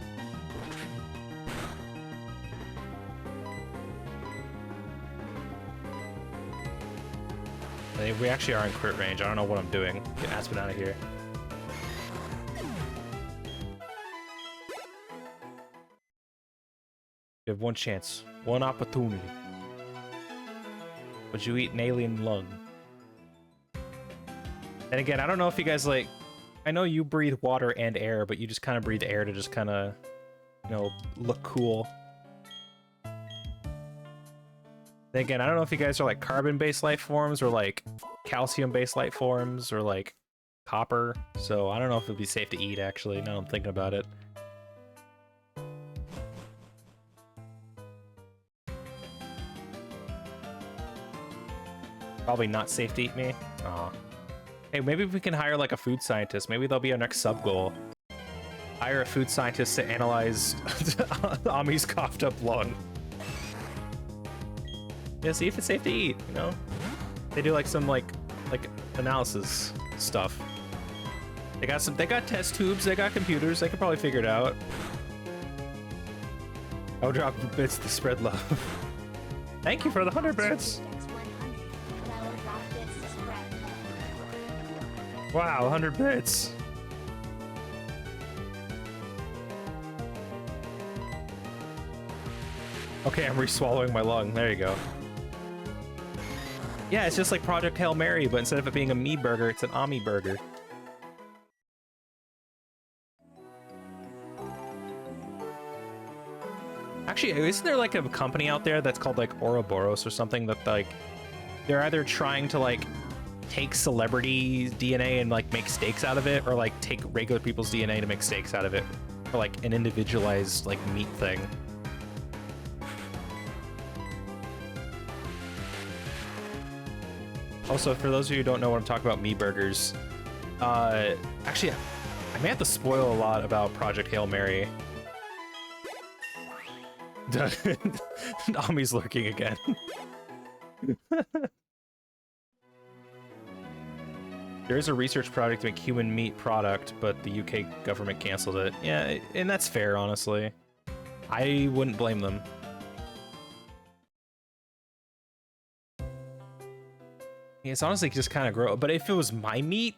We actually are in crit range. I don't know what I'm doing. Get Aspen out of here. You have one chance, one opportunity. Would you eat an alien lung? And again, I don't know if you guys like... I know you breathe water and air, but you just kind of breathe air to just kind of, you know, look cool. And again, I don't know if you guys are like carbon-based life forms or like calcium-based life forms or like copper. So I don't know if it'd be safe to eat, actually, now I'm thinking about it. Probably not safe to eat me. Aw. Hey, maybe we can hire like a food scientist. Maybe that'll be our next sub goal. Hire a food scientist to analyze Ami's coughed up lung. Yeah, see if it's safe to eat, you know? They do like some like analysis stuff. They got test tubes, they got computers, they could probably figure it out. I'll drop bits to spread love. Thank you for the 100 bits! Wow, 100 bits! Okay, I'm re-swallowing my lung. There you go. Yeah, it's just like Project Hail Mary, but instead of it being a me burger, it's an Ami burger. Actually, isn't there like a company out there that's called like Ouroboros or something that like they're either trying to like take celebrity DNA and like make steaks out of it, or like take regular people's DNA to make steaks out of it, or like an individualized like meat thing. Also, for those of you who don't know what I'm talking about, me burgers, actually, I may have to spoil a lot about Project Hail Mary. Nami's lurking again. There is a research project to make human meat product, but the UK government canceled it. Yeah, and that's fair, honestly. I wouldn't blame them. It's honestly just kind of gross, but if it was my meat,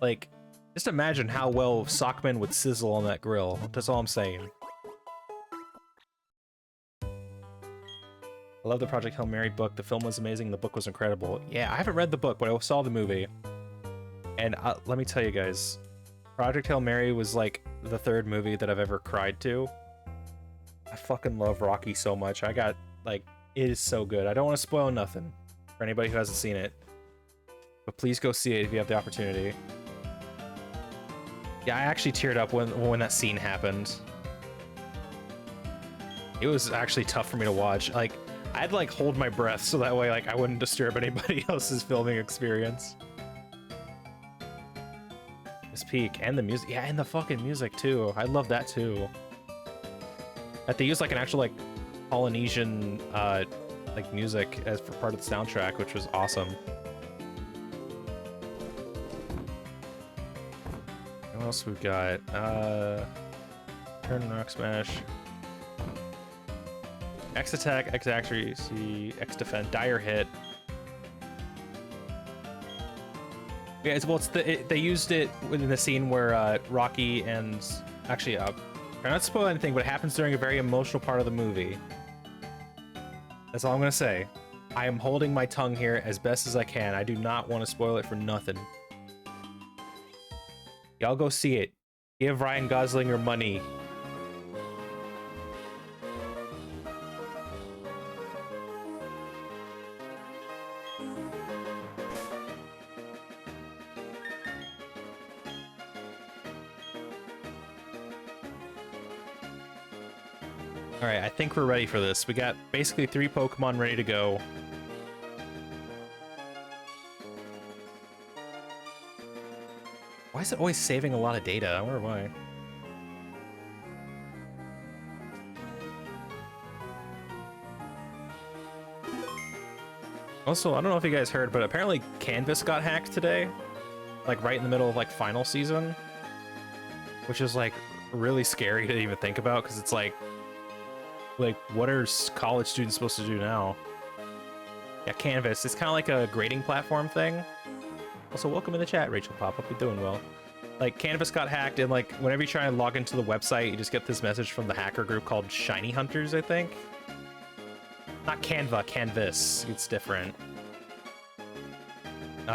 like, just imagine how well Sockman would sizzle on that grill. That's all I'm saying. I love the Project Hail Mary book. The film was amazing. The book was incredible. Yeah, I haven't read the book, but I saw the movie. And let me tell you guys, Project Hail Mary was like the third movie that I've ever cried to. I fucking love Rocky so much. I got, like, it is so good. I don't want to spoil nothing for anybody who hasn't seen it, but please go see it if you have the opportunity. Yeah, I actually teared up when that scene happened. It was actually tough for me to watch. Like, I'd like hold my breath so that way like I wouldn't disturb anybody else's filming experience. This peak and the music, yeah, and the fucking music too. I love that too. That they used like an actual like Polynesian like music as for part of the soundtrack, which was awesome. What else we've got? Turn Rock Smash. X attack, X accuracy, X defend, dire hit. Yeah, it's they used it within the scene where Rocky and actually I'm not spoiling anything, but it happens during a very emotional part of the movie. That's all I'm gonna say. I am holding my tongue here as best as I can. I do not want to spoil it for nothing. Y'all go see it. Give Ryan Gosling your money. Alright, I think we're ready for this. We got basically 3 Pokemon ready to go. Why is it always saving a lot of data? I wonder why. Also, I don't know if you guys heard, but apparently Canvas got hacked today. like right in the middle of like final season, which is like really scary to even think about because it's like what are college students supposed to do now? Yeah, Canvas. It's kind of like a grading platform thing. Also, welcome in the chat, Rachel Pop. Hope you're doing well. Like, Canvas got hacked, and like whenever you try and log into the website, you just get this message from the hacker group called Shiny Hunters, I think. Not Canva, Canvas. It's different.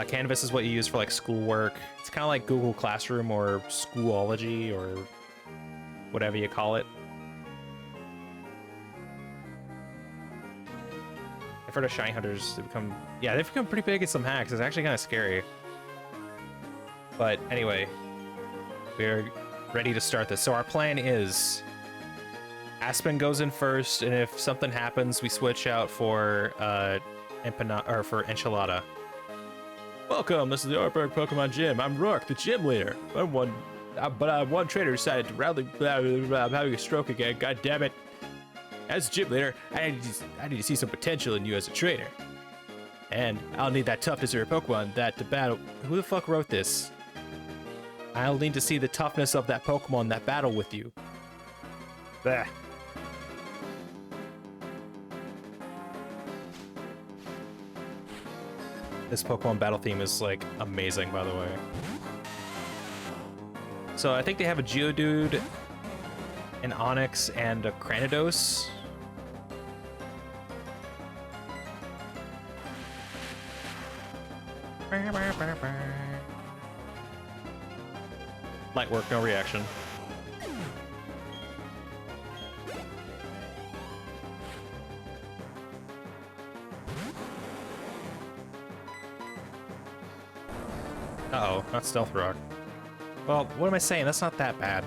Canvas is what you use for like schoolwork. It's kind of like Google Classroom or Schoology or whatever you call it. I've heard of Shiny Hunters. They've become pretty big at some hacks. It's actually kind of scary. But anyway, we're ready to start this. So our plan is Aspen goes in first, and if something happens, we switch out for Enchilada. Welcome, this is the Artberg Pokemon Gym. I'm Rourke, the gym leader. One trainer decided to rally. I'm having a stroke again. God damn it! As gym leader, I need to see some potential in you as a trainer, and I'll need that toughness of your Pokemon that to battle. Who the fuck wrote this? I'll need to see the toughness of that Pokemon that battle with you. Bah. This Pokemon battle theme is like amazing, by the way. So I think they have a Geodude, an Onix, and a Cranidos. Light work, no reaction. Uh-oh, not Stealth Rock. Well, what am I saying? That's not that bad.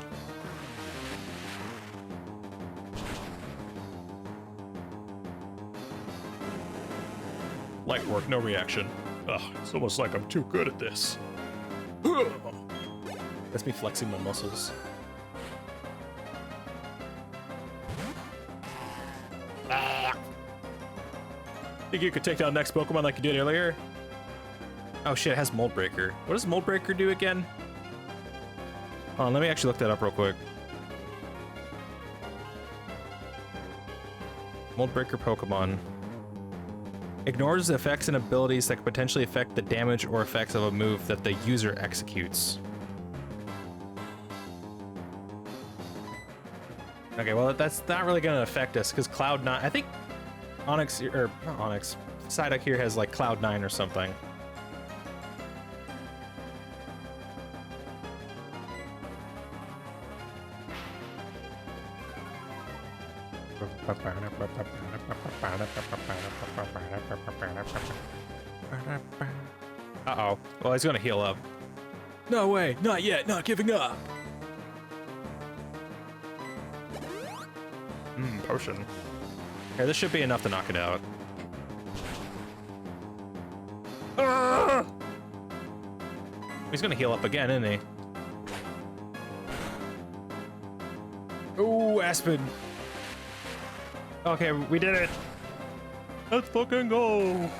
Light work, no reaction. Ugh, it's almost like I'm too good at this. That's me flexing my muscles. Think you could take down next Pokemon like you did earlier? Oh shit, it has Mold Breaker. What does Mold Breaker do again? Hold on, let me actually look that up real quick. Mold Breaker Pokemon. Ignores the effects and abilities that could potentially affect the damage or effects of a move that the user executes. Okay, well, that's not really going to affect us, because Cloud9... I think Onix... Or, not Onix. Psyduck here has, like, Cloud9 or something. Uh-oh. Well, he's going to heal up. No way, not yet, not giving up. Potion. Okay, this should be enough to knock it out. Ah! He's gonna heal up again, isn't he? Ooh, Aspen. Okay, we did it. Let's fucking go.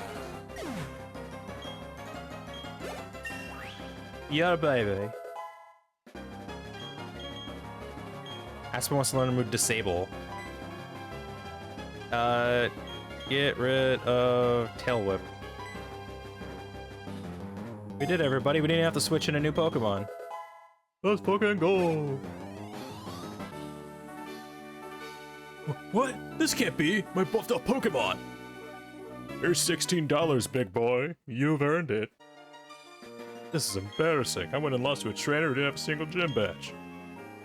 Yeah, baby. Aspen wants to learn to move Disable. Get rid of Tail Whip. We did, everybody. We didn't have to switch in a new Pokemon. Let's fucking go. What? This can't be. My buffed up Pokemon. Here's $16, big boy. You've earned it. This is embarrassing. I went and lost to a trainer who didn't have a single gym badge.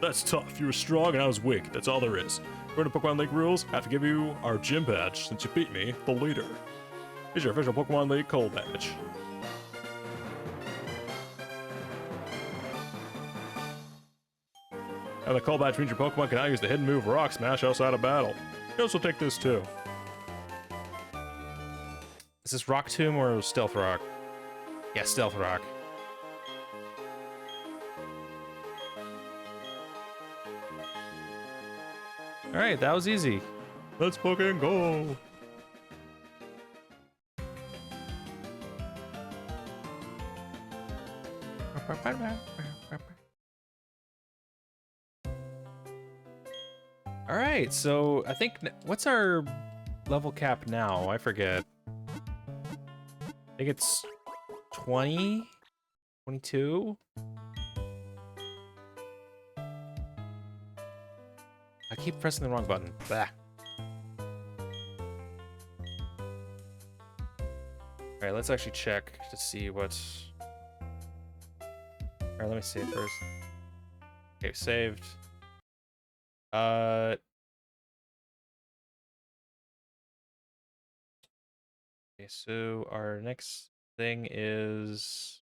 That's tough. You were strong and I was weak. That's all there is. According to Pokemon League rules, I have to give you our gym badge since you beat me, the leader. Here's your official Pokemon League Coal badge. And the Coal badge means your Pokemon can now use the hidden move Rock Smash outside of battle. You also take this too. Is this Rock Tomb or Stealth Rock? Yeah, Stealth Rock. Alright, that was easy. Let's fucking go. All right, so I think what's our level cap now? I forget. I think it's 20, 22. I keep pressing the wrong button. Bah. All right, let's actually check to see what's. All right, let me save first. Okay, saved. Okay, so our next thing is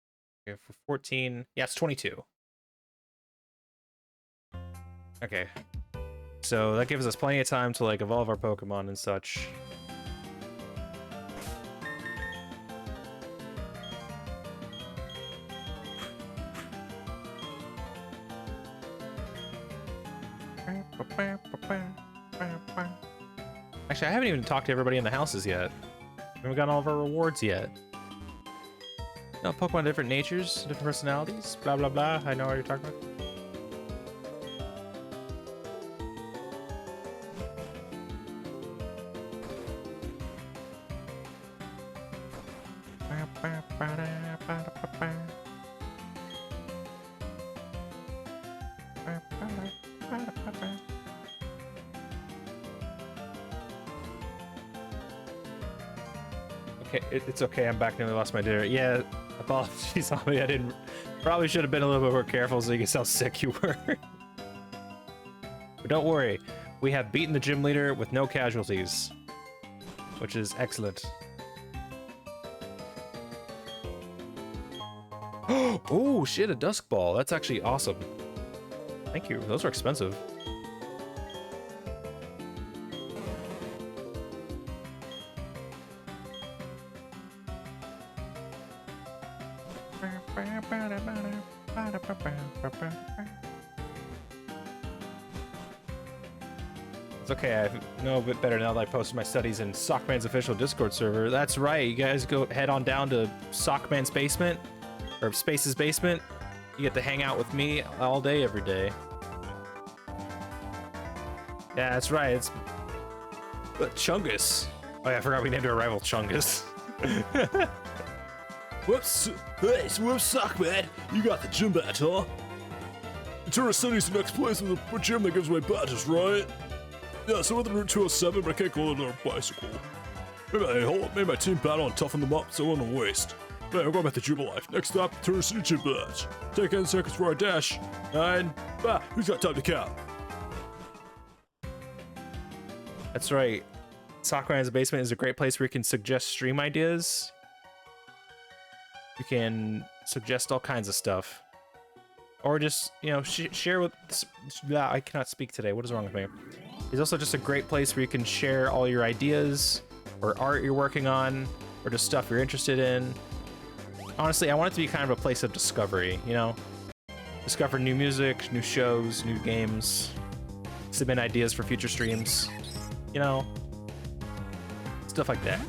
okay for 14. Yeah, it's 22. Okay. So that gives us plenty of time to like evolve our Pokemon and such. Actually, I haven't even talked to everybody in the houses yet. We haven't gotten all of our rewards yet. No, Pokemon different natures, different personalities, blah blah blah. I know what you're talking about. Okay, it's okay. I'm back. Nearly lost my dinner. Yeah, apologies, Tommy. I didn't. Probably should have been a little bit more careful so you can see how sick you were. But don't worry, we have beaten the gym leader with no casualties, which is excellent. Oh shit, a dusk ball. That's actually awesome. Thank you. Those are expensive. It's okay, I know a bit better now that I posted my studies in Sockman's official Discord server. That's right, you guys go head on down to Sockman's basement, or Space's basement. You get to hang out with me all day, every day. Yeah, that's right, it's Chungus. Oh yeah, I forgot we named our rival Chungus. Whoops! Hey, whoops, Sockman! You got the gym badge, huh? Tourist City's the next place with a gym that gives away badges, right? Yeah, so we're on Route 207, but I can't go on our bicycle. Maybe my team battle and toughen them up so we're on the waste. Hey, I'm going back to Jubilife. Next stop, Tourist City gym badge. Take 10 seconds for our dash. 9, who's got time to count? That's right. Sockman's basement is a great place where you can suggest stream ideas. You can suggest all kinds of stuff. Or just, you know, share with... I cannot speak today. What is wrong with me? It's also just a great place where you can share all your ideas, or art you're working on, or just stuff you're interested in. Honestly, I want it to be kind of a place of discovery, you know? Discover new music, new shows, new games. Submit ideas for future streams. You know? Stuff like that.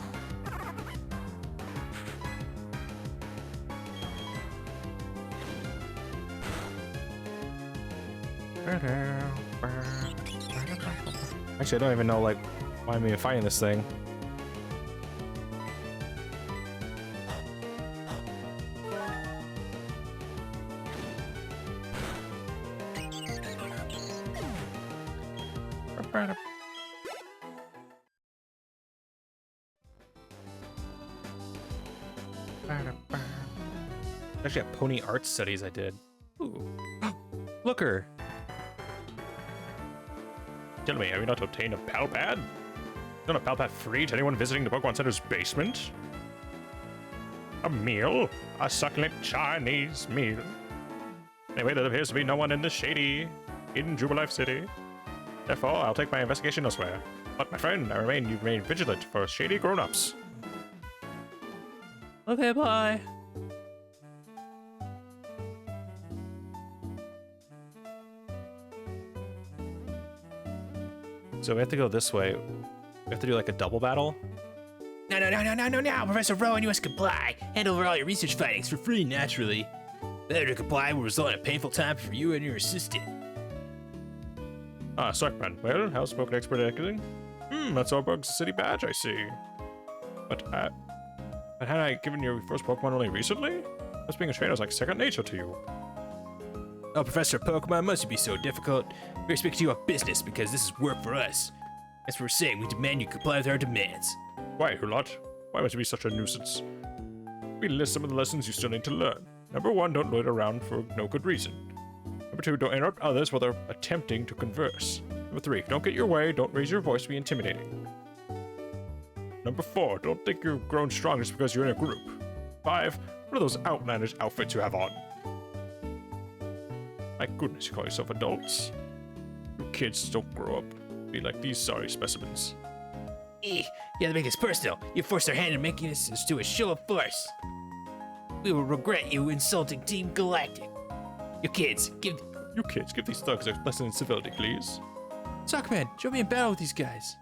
Actually, I don't even know, like, why I'm even fighting this thing. Actually, a pony art studies I did. Ooh. Looker. Tell me, have you not obtained a pal pad? Not a pal pad free to anyone visiting the Pokemon Center's basement? A meal? A succulent Chinese meal? Anyway, there appears to be no one in the shady in Jubilife City. Therefore, I'll take my investigation elsewhere. But my friend, you remain vigilant for shady grown-ups. Okay, bye. So we have to go this way. We have to do like a double battle. No, Professor Rowan, you must comply. Hand over all your research findings for free, naturally. Failure to comply will result in a painful time for you and your assistant. Ah, Suckman. Well, how's Pokedex expert acting? That's Orbug's city badge, I see. But hadn't I given you your first Pokemon only recently? This being a trainer is like second nature to you. Oh, Professor Pokemon, must you be so difficult? We're speaking to you about business because this is work for us. As we're saying, we demand you comply with our demands. Why, Hulot? Why must you be such a nuisance? We list some of the lessons you still need to learn. Number 1, don't loiter around for no good reason. Number 2, don't interrupt others while they're attempting to converse. Number 3, don't get your way, don't raise your voice to be intimidating. Number 4, don't think you've grown strong just because you're in a group. 5, what are those outlandish outfits you have on? My goodness, you call yourself adults? You kids don't grow up. Be like these sorry specimens. You gotta make this personal. You forced our hand in making this to a show of force. We will regret you insulting Team Galactic. You kids, give these thugs a lesson in civility, please. Sockman, show me in battle with these guys.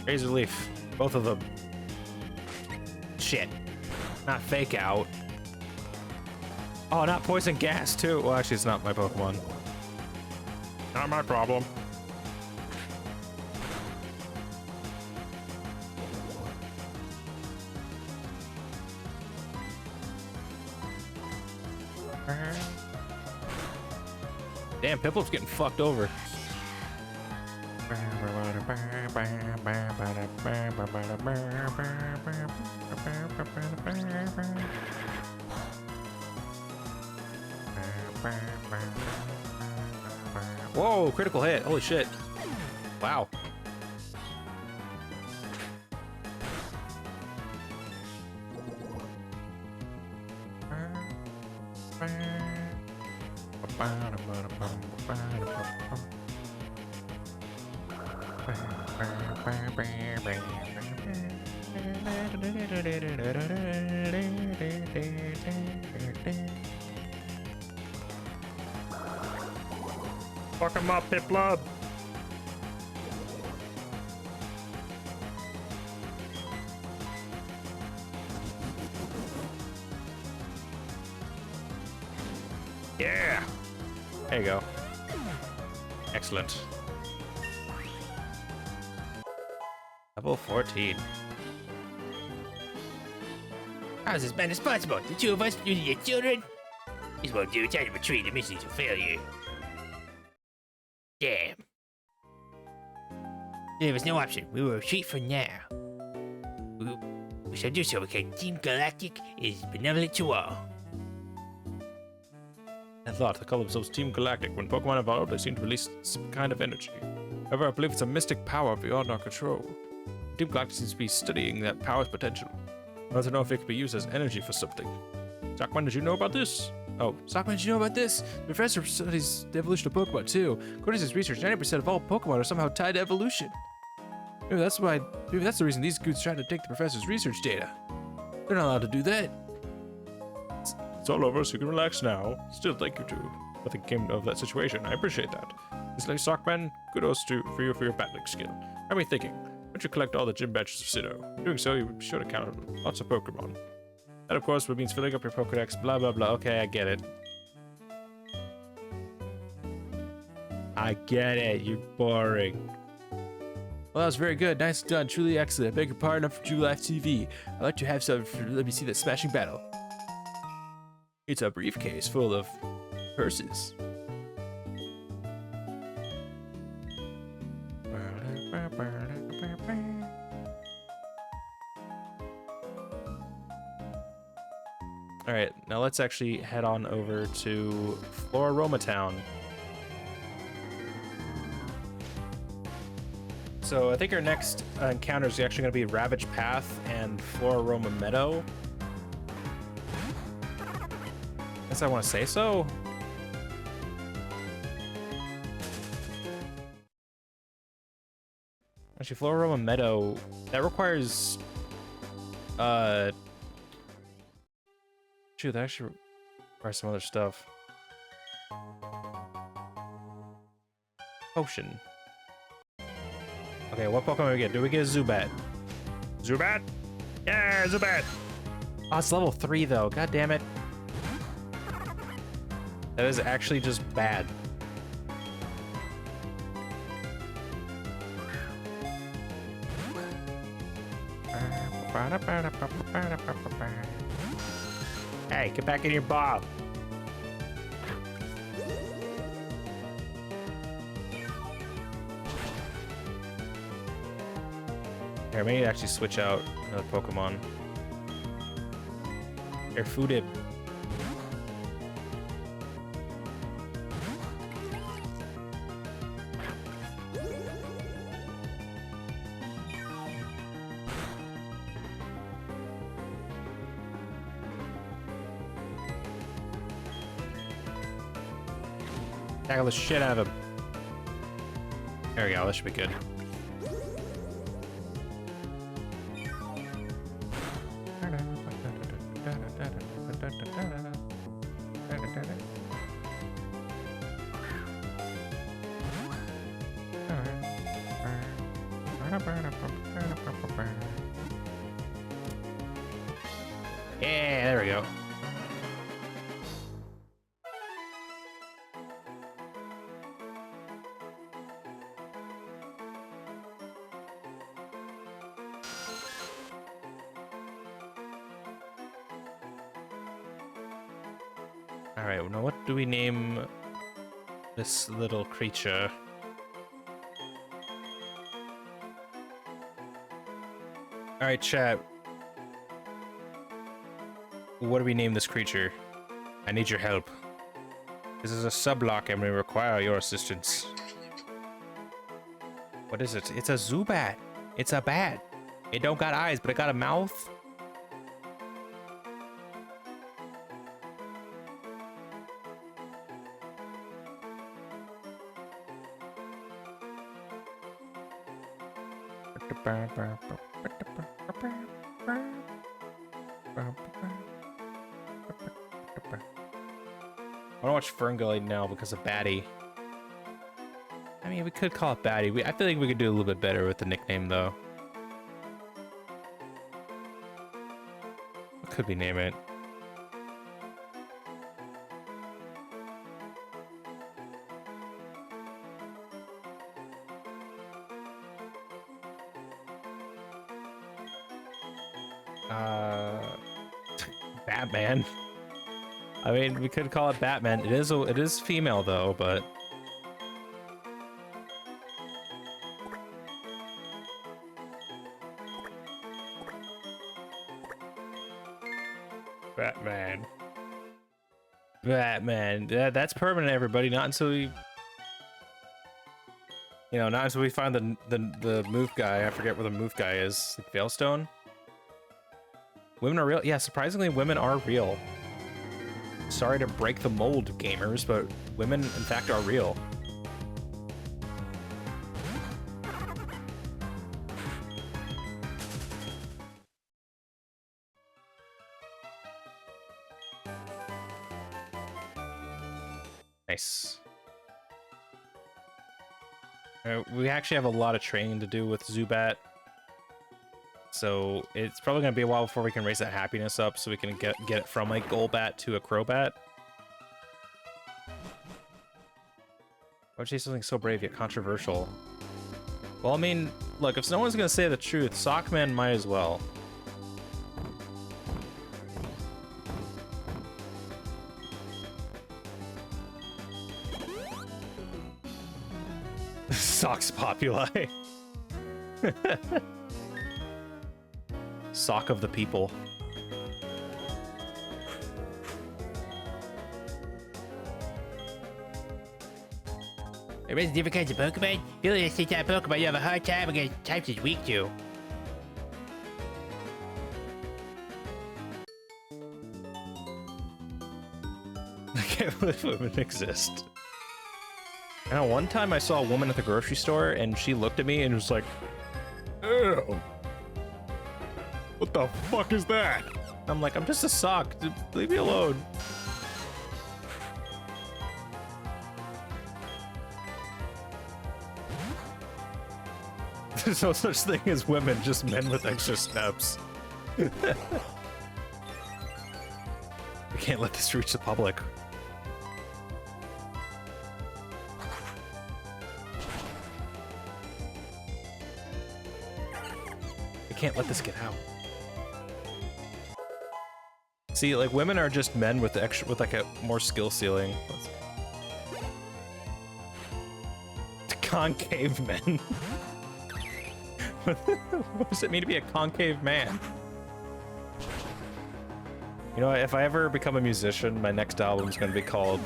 Razor Leaf. Both of them. Shit. Not Fake Out. Oh, not Poison Gas, too. Well, actually, it's not my Pokemon. Not my problem. Damn, Piplup's getting fucked over. Whoa, critical hit. Holy shit. Wow. Fuck him up, Piplup! Yeah. There you go. Excellent. Level 14. How is this man responsible? The two of us using your children? This won't do. Time to retreat. The mission is a failure. Damn. There was no option. We will retreat for now. We shall do so because Team Galactic is benevolent to all. I thought they call themselves Team Galactic. When Pokemon evolve, they seem to release some kind of energy. However, I believe it's a mystic power beyond our control. Team Galactic seems to be studying that power's potential. I want to know if it could be used as energy for something. Sockman, did you know about this? Oh, Sockman, did you know about this? The professor studies the evolution of Pokemon too. According to his research, 90% of all Pokemon are somehow tied to evolution. Maybe that's the reason these goons tried to take the professor's research data. They're not allowed to do that. It's all over, so you can relax now. Still, thank you too. Nothing came of that situation. I appreciate that. This like Sockman, kudos for your battling skill. Got me thinking. Why don't you collect all the gym badges of Sinnoh? Doing so, you would be sure to encounter lots of Pokemon. That, of course, means filling up your Pokedex, blah, blah, blah. Okay, I get it. I get it. You're boring. Well, that was very good. Nice done. Truly excellent. I beg your pardon. I'm from True Life TV. I'd like to have some. Let me see that smashing battle. It's a briefcase full of purses. All right, now let's actually head on over to Floraroma Town. So I think our next encounter is actually going to be Ravage Path and Floraroma Meadow. Guess I want to say so. Actually, Floraroma Meadow, that requires Shoot, that actually requires some other stuff. Potion. Okay, what Pokemon do we get? Do we get a Zubat? Zubat? Yeah, Zubat! Oh, it's level 3 though. God damn it. That is actually just bad. Hey, get back in your ball. Here, maybe actually switch out another Pokemon. Here, Foodib. Tackle the shit out of him. There we go, this should be good. Yeah, there we go. All right, now what do we name this little creature? All right, chat. What do we name this creature? I need your help. This is a Sublocke and we require your assistance. What is it? It's a Zubat. It's a bat. It don't got eyes, but it got a mouth. I want to watch Ferngully now because of Batty. I mean, we could call it Batty. I feel like we could do a little bit better with the nickname, though. What could we name it? Batman. I mean, we could call it Batman. It is female though, but Batman. Batman. That's permanent, everybody. Not until we, not until we find the move guy. I forget where the move guy is. Like Veilstone. Women are real. Yeah, surprisingly, women are real. Sorry to break the mold, gamers, but women, in fact, are real. Nice. We actually have a lot of training to do with Zubat. So it's probably going to be a while before we can raise that happiness up so we can get it from a Golbat to a Crobat. Why would you say something so brave yet controversial? Well, I mean, look, if no one's going to say the truth, Sockman might as well. Socks Populi. Sock of the people. There's different kinds of Pokemon. If you only see that Pokemon, you have a hard time against types it's weak to. I can't believe women exist. Now, one time I saw a woman at the grocery store and she looked at me and was like, Ew. What the fuck is that? I'm like, I'm just a sock. Leave me alone. There's no such thing as women, just men with extra steps. We can't let this reach the public. We can't let this get out. See, like, women are just men with like a more skill ceiling. Concave men. What does it mean to be a concave man? You know, if I ever become a musician, my next album is going to be called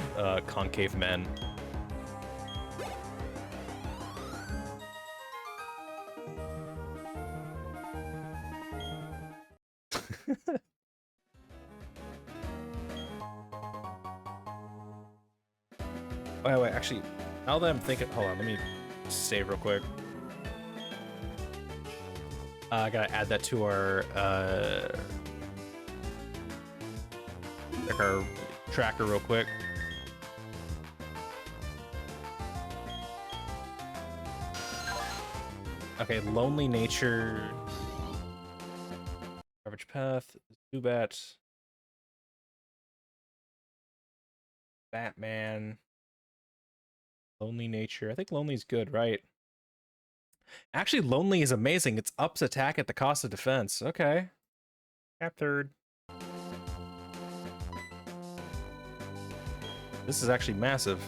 Concave Men. Wait, actually, now that I'm thinking, hold on, let me save real quick. I gotta add that to our tracker real quick. Okay, Lonely Nature, Garbage Path, Zubat, Batman, Lonely Nature. I think Lonely's good, right? Actually, Lonely is amazing. It's ups attack at the cost of defense. Okay. Captured. This is actually massive.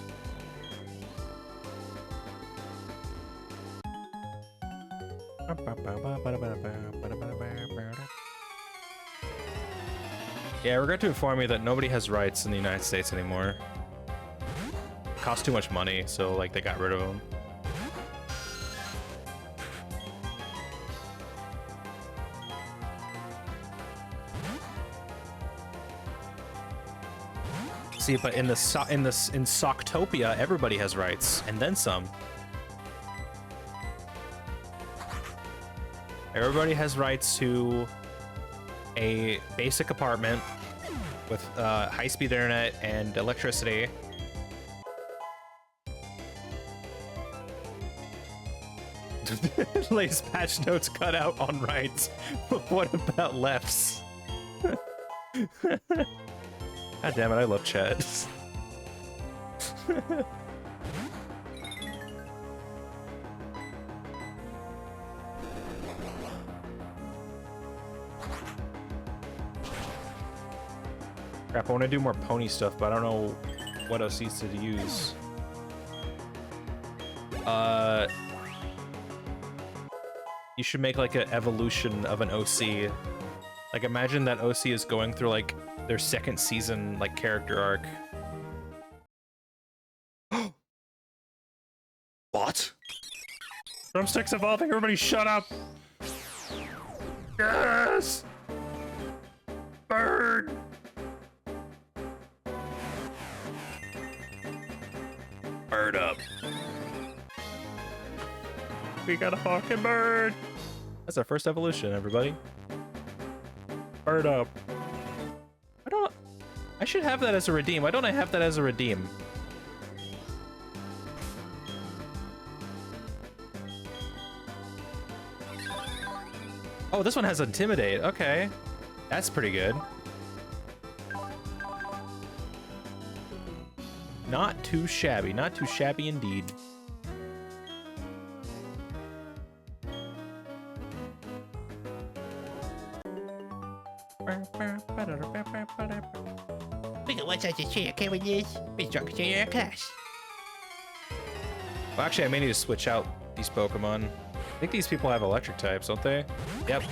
Yeah, I regret to inform you that nobody has rights in the United States anymore. It costs too much money, so like they got rid of them. See, but in Socktopia, everybody has rights, and then some. Everybody has rights to a basic apartment with high-speed internet and electricity. Latest patch notes cut out on rights. What about lefts? God damn it, I love chat. Crap, I want to do more pony stuff, but I don't know what OCs to use. You should make like an evolution of an OC. Like imagine that OC is going through like their second season like character arc. What? Drumsticks evolving, everybody shut up! Yes! Bird! Bird up. We got a hawking bird! That's our first evolution, everybody. Bird up. I should have that as a redeem. Why don't I have that as a redeem? Oh, this one has Intimidate. Okay. That's pretty good. Not too shabby. Not too shabby indeed. We got one side to share, okay with this? We're drunk to your class. Well, actually, I may need to switch out these Pokemon. I think these people have electric types, don't they? Yep.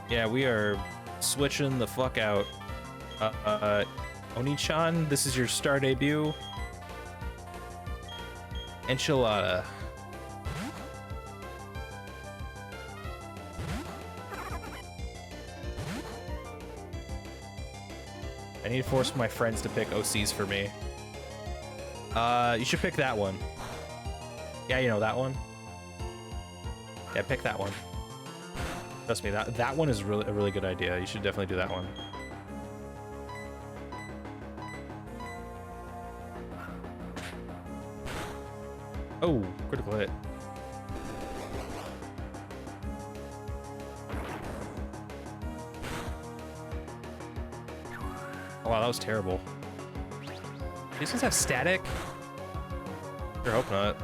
Yeah, we are switching the fuck out. Oni-chan, this is your star debut. Enchilada. I need to force my friends to pick OCs for me. You should pick that one. Yeah, you know that one. Yeah, pick that one. Trust me, that one is really a really good idea. You should definitely do that one. Oh, critical hit. Oh, wow, that was terrible. These guys have static? Sure hope not.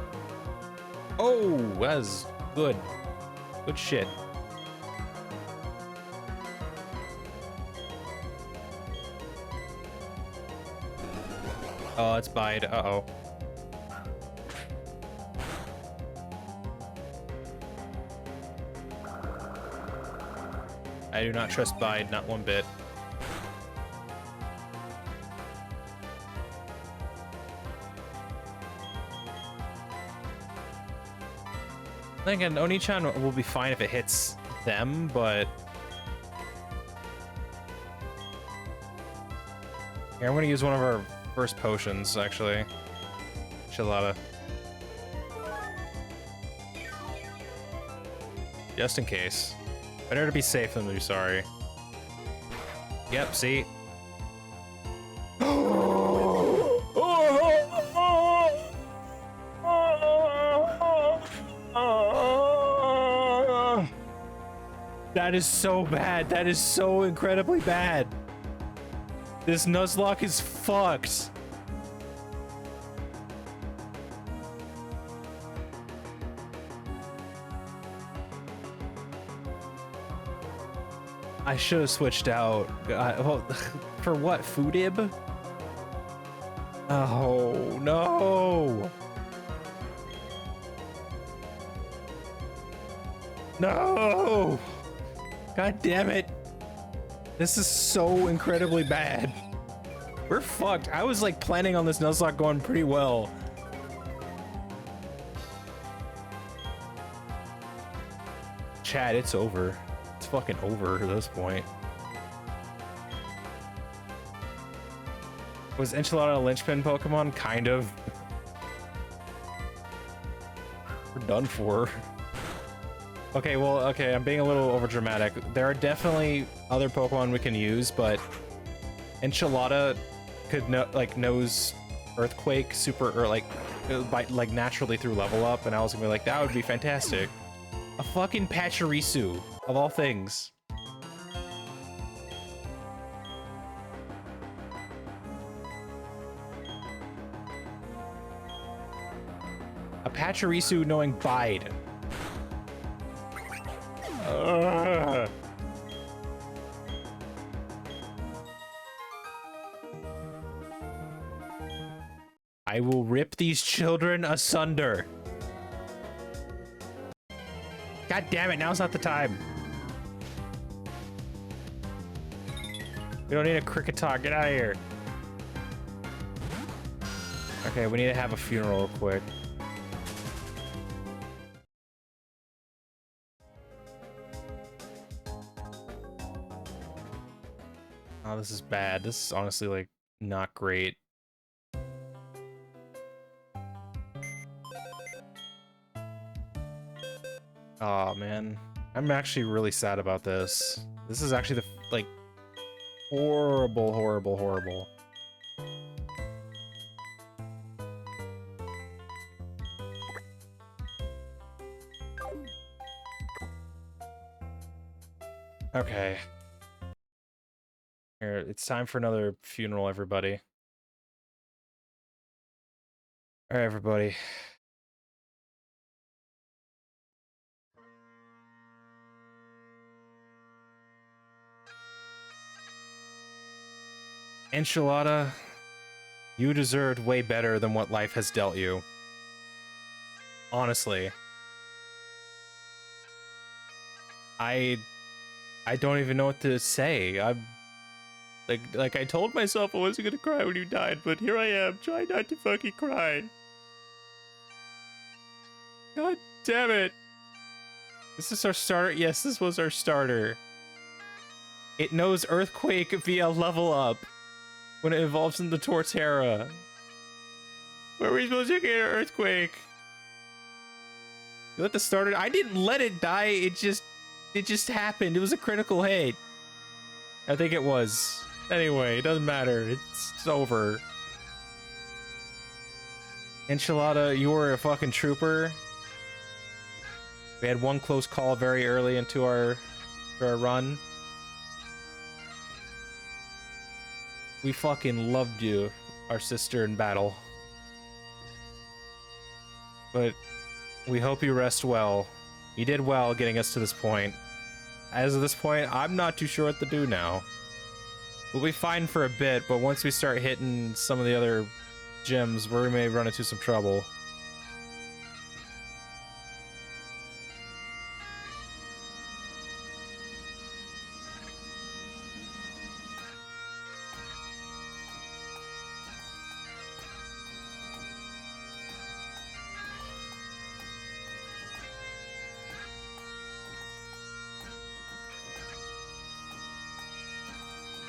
Oh, that's good. Good shit. Oh, it's bide. Uh-oh. I do not trust bide, not one bit. Then again, Oni-chan will be fine if it hits them, but... Here, I'm gonna use one of our first potions, actually. Chilada. Just in case. Better to be safe than to be sorry. Yep, see? That is so bad. That is so incredibly bad. This Nuzlocke is fucked. I should have switched out. Well, for what? Foodib? Oh, no. No. God damn it. This is so incredibly bad. We're fucked. I was like planning on this Nuzlocke going pretty well. Chad, it's over. It's fucking over at this point. Was Enchilada a linchpin Pokemon? Kind of. We're done for. Okay, well, okay, I'm being a little overdramatic. There are definitely other Pokemon we can use, but Enchilada could knows Earthquake super, or like naturally through level up, and I was gonna be like, that would be fantastic. A fucking Pachirisu, of all things. A Pachirisu knowing Bide. I will rip these children asunder. God damn it, now's not the time. We don't need a cricket talk, get out of here. Okay, we need to have a funeral real quick. Oh, this is bad. This is honestly, like, not great. Oh, man. I'm actually really sad about this. This is actually the, like, horrible, horrible, horrible. Okay. Here, it's time for another funeral, everybody. All right, everybody. Enchilada, you deserved way better than what life has dealt you. Honestly. I don't even know what to say. I'm like I told myself I wasn't gonna cry when you died, but here I am, trying not to fucking cry. God damn it. This is our starter. Yes, this was our starter. It knows Earthquake via level up. when it evolves into Torterra? Where are we supposed to get an earthquake? You let the starter. I didn't let it die. It just happened. It was a critical hit. I think it was. Anyway, it doesn't matter. It's over. Enchilada, you were a fucking trooper. We had one close call very early into our run. We fucking loved you, our sister in battle. But we hope you rest well. You did well getting us to this point. As of this point, I'm not too sure what to do now. We'll be fine for a bit, but once we start hitting some of the other gyms, we may run into some trouble.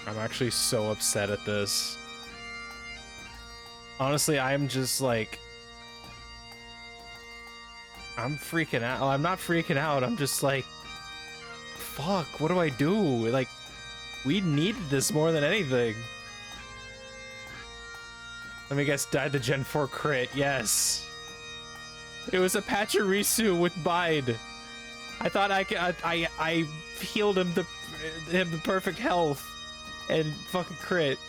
I'm actually so upset at this. Honestly, I'm just like... I'm freaking out. I'm not freaking out. I'm just like... Fuck, what do I do? Like, we needed this more than anything. Let me guess, died the Gen 4 crit. Yes. It was a Pachirisu with Bide. I thought I healed him to perfect health. And fucking crit.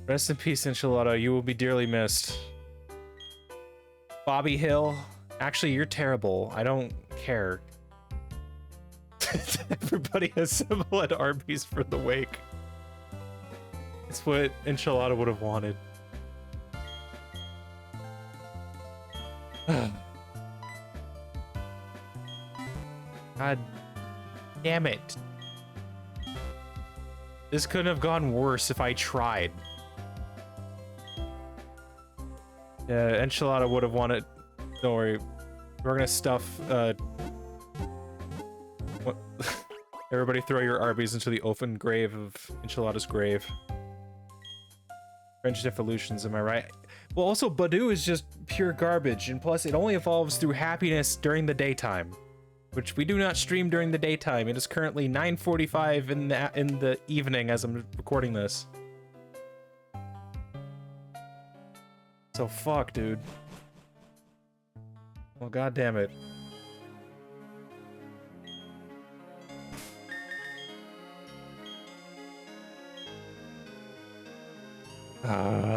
Rest in peace, Enchilada. You will be dearly missed. Bobby Hill. Actually, you're terrible. I don't care. Everybody assemble at Arby's for the wake. It's what Enchilada would have wanted. God damn it. This couldn't have gone worse if I tried. Yeah, Enchilada would have wanted. Don't worry. We're gonna stuff, what? Everybody throw your Arby's into the open grave of Enchilada's grave. French evolutions, am I right? Well, also, Badoo is just pure garbage, and plus, it only evolves through happiness during the daytime. Which we do not stream during the daytime. It is currently 9:45 in the evening as I'm recording this. So fuck, dude. Well, god damn it.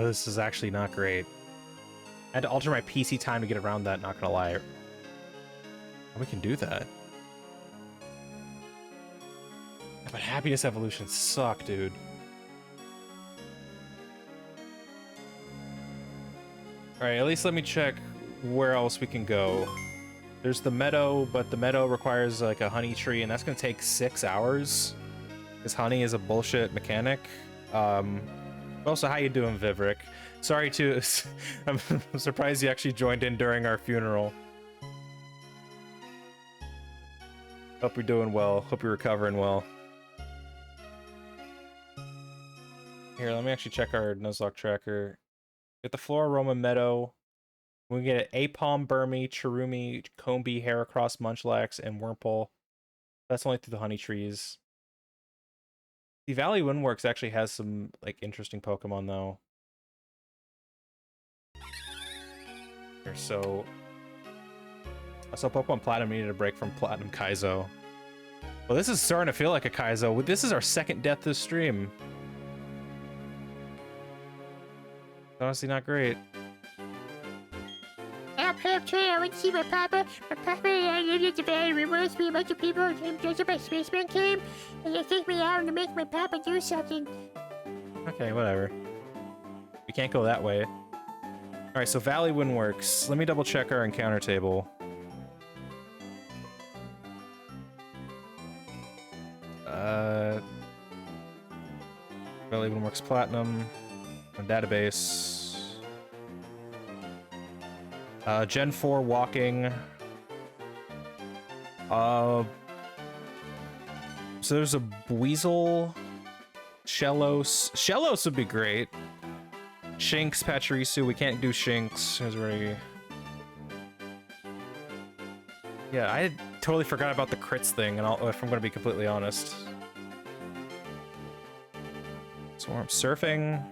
This is actually not great. I had to alter my PC time to get around that, not gonna lie. We can do that. But happiness evolutions suck, dude. Alright, at least let me check where else we can go. There's the meadow, but the meadow requires like a honey tree, and that's gonna take 6 hours. Because honey is a bullshit mechanic. Also, how you doing, Vivric? Sorry to... I'm surprised you actually joined in during our funeral. Hope you're doing well. Hope you're recovering well. Here, let me actually check our Nuzlocke tracker. Get the Flora-Roma Meadow. We can get Apom, Burmy, Chirumi, Combi, Heracross, Munchlax, and Wurmple. That's only through the honey trees. The Valley Windworks actually has some like interesting Pokemon though. Here, so Pokemon Platinum needed a break from Platinum Kaizo. Well, this is starting to feel like a Kaizo. This is our second death this stream. Honestly, not great. I went to see my papa. My papa lived at the Valley Windworks. Me a bunch of people dressed up as spaceman came and they took me out to make my papa do something. Okay, whatever. We can't go that way. Alright, so Valley Windworks. Let me double check our encounter table. Valley Windworks Platinum. Database. Gen 4 walking. So there's a Buizel, Shellos. Shellos would be great. Shinx, Pachirisu. We can't do Shinx. There's already... Yeah, I totally forgot about the crits thing, and if I'm going to be completely honest. Swarm Surfing.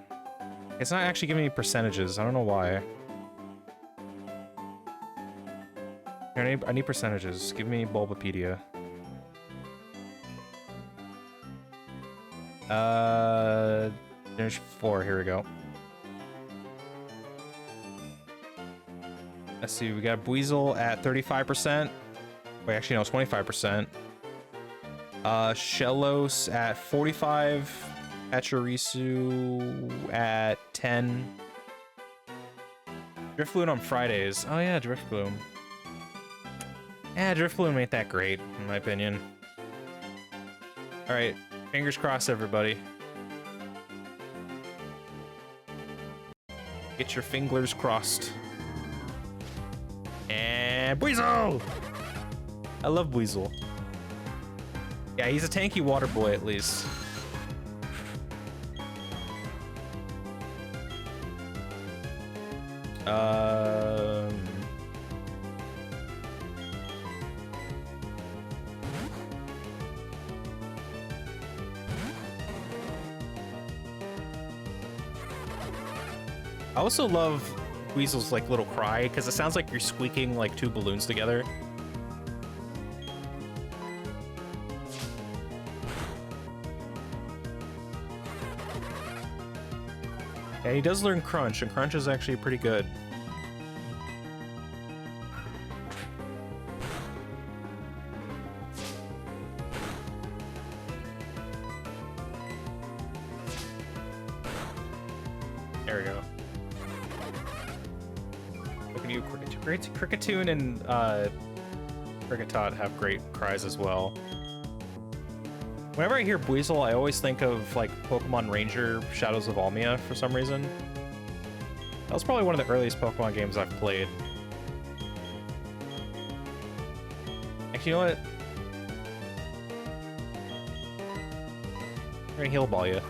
It's not actually giving me percentages. I don't know why. I need percentages. Give me Bulbapedia. Finish 4. Here we go. Let's see. We got Buizel at 35%. Wait, actually, no, 25%. Shellos at 45. Pachirisu at 10. Driftloon on Fridays. Oh yeah, Driftloon. Yeah, Driftloon ain't that great, in my opinion. Alright, fingers crossed, everybody. Get your fingers crossed. And Buizel! I love Buizel. Yeah, he's a tanky water boy, at least. I also love Weasel's like little cry because it sounds like you're squeaking like 2 balloons together. Yeah, he does learn Crunch, and Crunch is actually pretty good. There we go. Look at you, Cricketune and Kricketot have great cries as well. Whenever I hear Buizel, I always think of like Pokemon Ranger Shadows of Almia for some reason. That was probably one of the earliest Pokemon games I've played. Actually, you know what? I'm gonna heal ball you.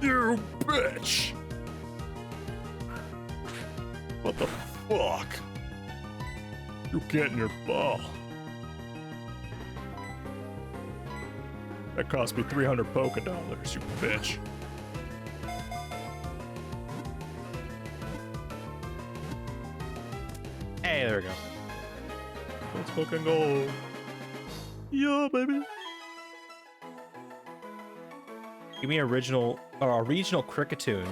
You bitch! What the fuck? You getting your ball. That cost me 300 Poké Dollars, you bitch. Hey, there we go. Let's fucking go. Yeah, baby. Give me a regional Cricketune.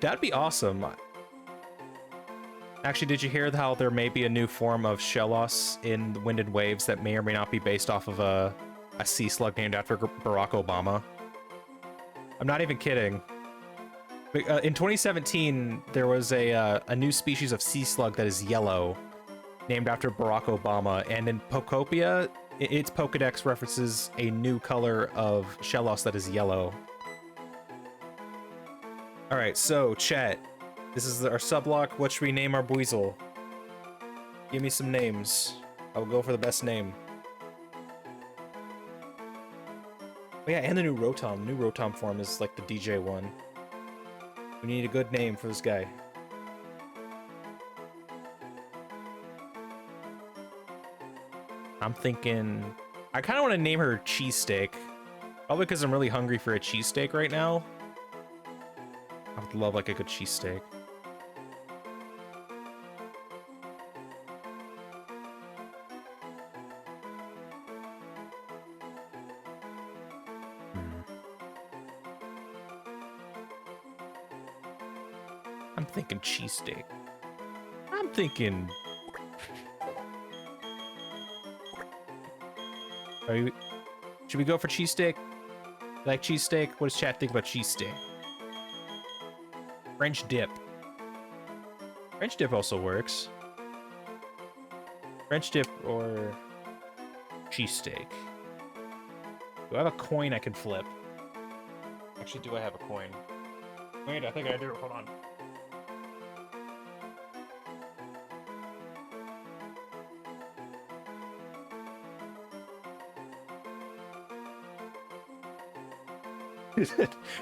That'd be awesome. Actually, did you hear how there may be a new form of Shellos in Wind and Waves that may or may not be based off of a sea slug named after Barack Obama? I'm not even kidding. In 2017, there was a new species of sea slug that is yellow, named after Barack Obama, and in Pokopia, its Pokedex references a new color of Shellos that is yellow. Alright, so, chat. This is our Sublocke. What should we name our Buizel? Give me some names. I will go for the best name. Oh yeah, and the new Rotom. New Rotom form is like the DJ one. We need a good name for this guy. I'm thinking... I kind of want to name her Cheesesteak. Probably because I'm really hungry for a cheesesteak right now. I would love like a good cheesesteak. I'm thinking cheesesteak. I'm thinking... Should we go for cheesesteak? Like cheesesteak? What does chat think about cheesesteak? French dip. French dip also works. French dip or cheesesteak. Do I have a coin I can flip? Actually, do I have a coin? Wait, I think I do. Hold on.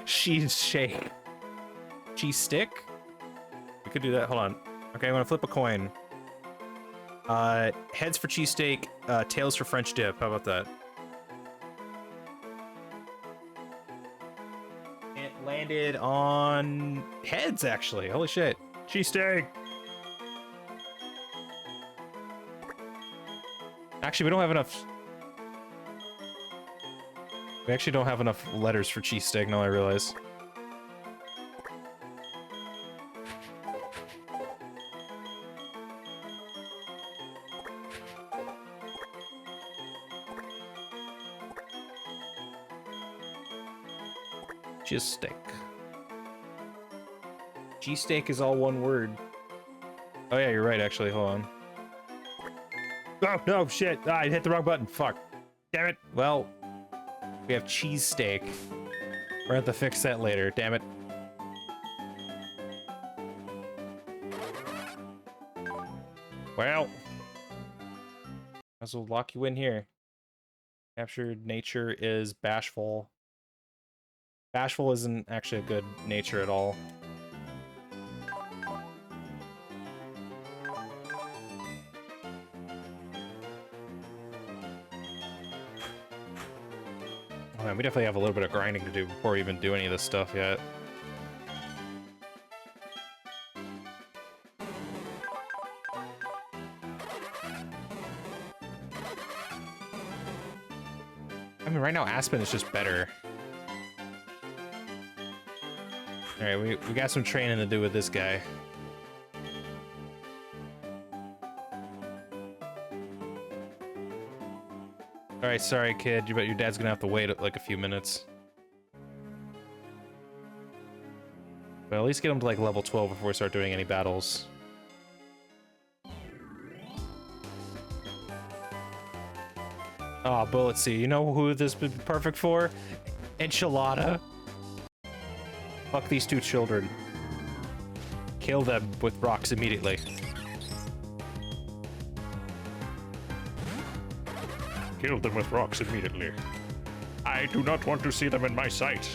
Cheese shake. Cheese stick? We could do that. Hold on. Okay, I'm gonna flip a coin. Heads for cheesesteak, tails for French dip. How about that? It landed on heads, actually. Holy shit. Cheesesteak! Actually, we don't have enough... We actually don't have enough letters for cheesesteak, now I realize. Cheesesteak. Cheesesteak is all one word. Oh yeah, you're right, actually. Hold on. Oh, no, shit. Ah, I hit the wrong button. Fuck. Damn it. Well, we have cheesesteak. We're gonna have to fix that later. Damn it. Well. Might as well lock you in here. Captured nature is bashful. Bashful isn't actually a good nature at all. Oh man, we definitely have a little bit of grinding to do before we even do any of this stuff yet. I mean, right now Aspen is just better. Alright, we got some training to do with this guy. Alright, sorry kid, but your dad's gonna have to wait like a few minutes. But at least get him to like level 12 before we start doing any battles. Oh, but let's see, you know who this would be perfect for? Enchilada. Fuck these two children. Kill them with rocks immediately. Kill them with rocks immediately. I do not want to see them in my sight.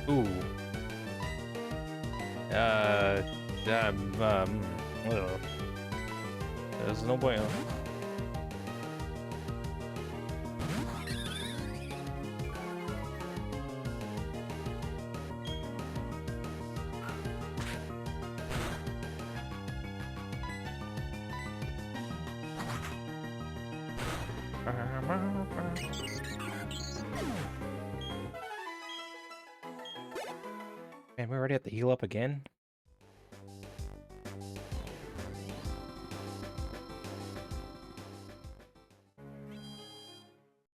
Ooh. There's no bueno. Man, we already have to heal up again?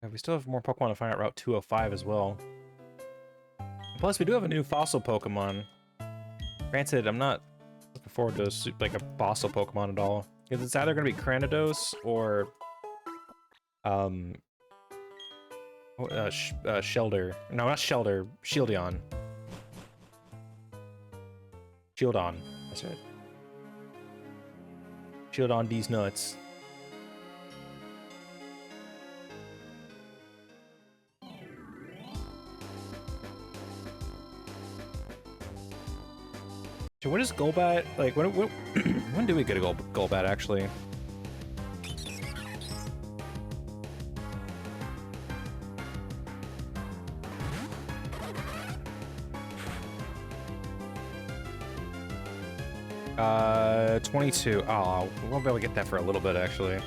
Yeah, we still have more Pokemon to find out Route 205 as well. Plus, we do have a new fossil Pokemon. Granted, I'm not looking forward to like a fossil Pokemon at all. Because it's either going to be Cranidos or... Shelder. No, not Shelder. Shieldon. Shieldon. That's right. Shieldon these nuts. So when is Golbat, like, when do we get a Golbat, actually? Uh, 22. Oh, we won't be able to get that for a little bit, actually.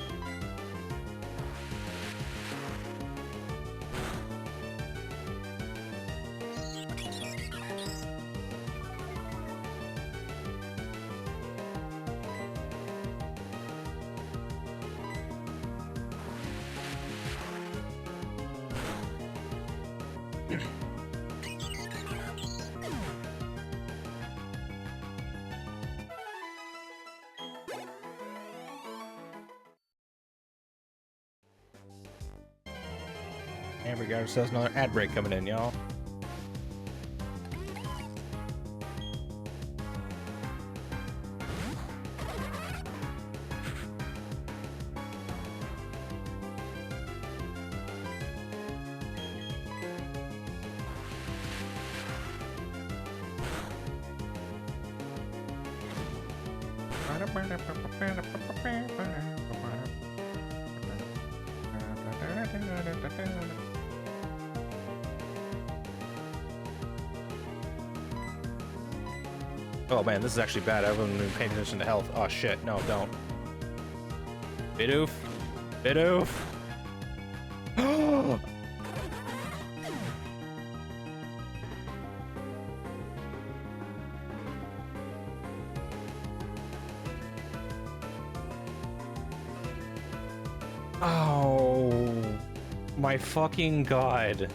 And we got ourselves another ad break coming in, y'all. Oh man, this is actually bad. I haven't been paying attention to health. Oh shit, no, don't. Bidoof. Bidoof. Oh my fucking god.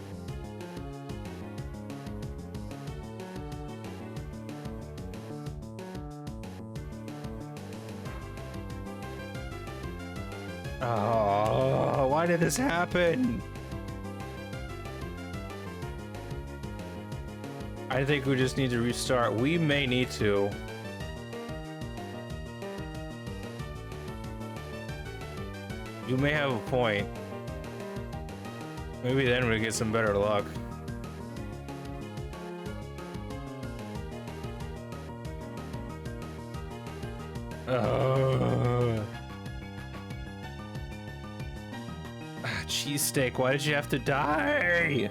Oh, why did this happen? I think we just need to restart. We may need to. You may have a point. Maybe then we get some better luck. Cheesesteak, why did you have to die?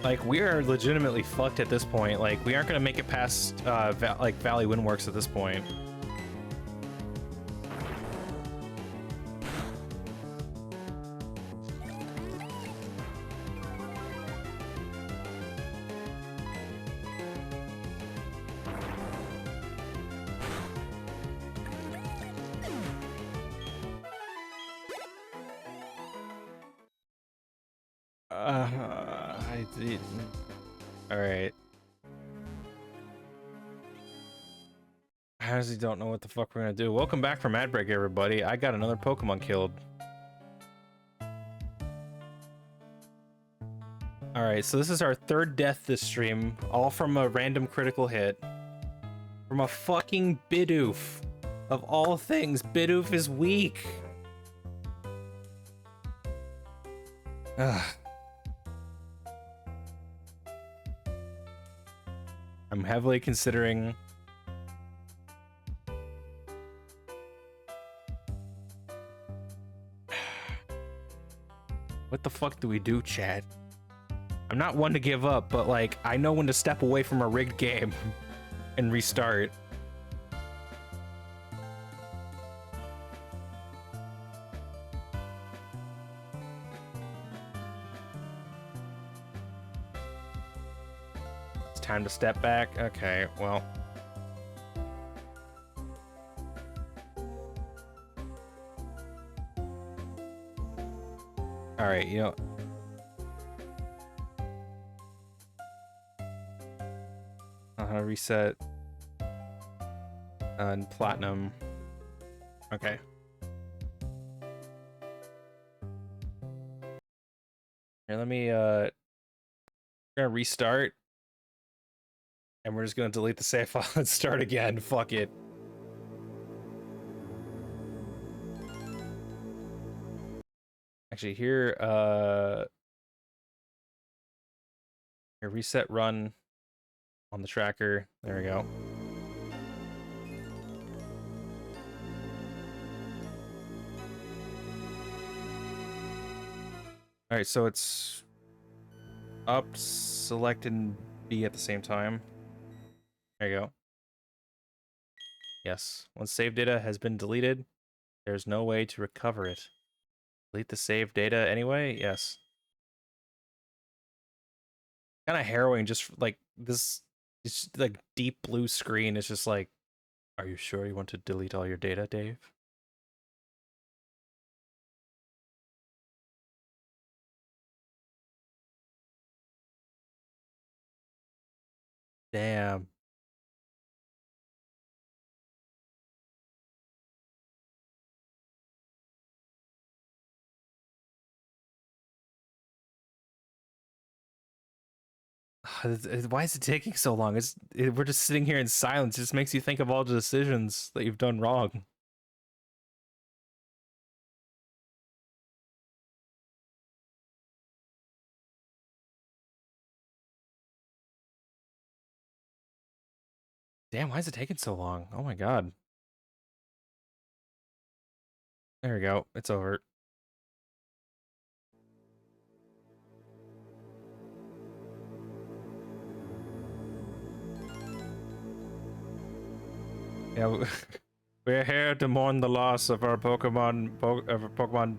Like, we are legitimately fucked at this point. Like, we aren't gonna make it past, like, Valley Windworks at this point. I didn't. All right. I honestly don't know what the fuck we're gonna do. Welcome back from ad break, everybody. I got another Pokemon killed. All right, so this is our third death this stream, all from a random critical hit. From a fucking Bidoof. Of all things, Bidoof is weak. Ugh. I'm heavily considering what the fuck do we do, Chad? I'm not one to give up, but like I know when to step away from a rigged game and restart. Time to step back. Okay, well. All right, you know. Reset. And platinum. Okay. Here, let me, we're gonna restart. And we're just gonna delete the save file and start again. Fuck it. Actually, here reset run on the tracker. There we go. All right, so it's up, select, and B at the same time. There you go. Yes. Once save data has been deleted, there's no way to recover it. Delete the save data anyway? Yes. Kind of harrowing, just like this. It's like deep blue screen. It's just like, are you sure you want to delete all your data, Dave? Damn. Why is it taking so long? We're just sitting here in silence. It just makes you think of all the decisions that you've done wrong. Damn, why is it taking so long? Oh my god. There we go. It's over. Yeah, we're here to mourn the loss of our Pokemon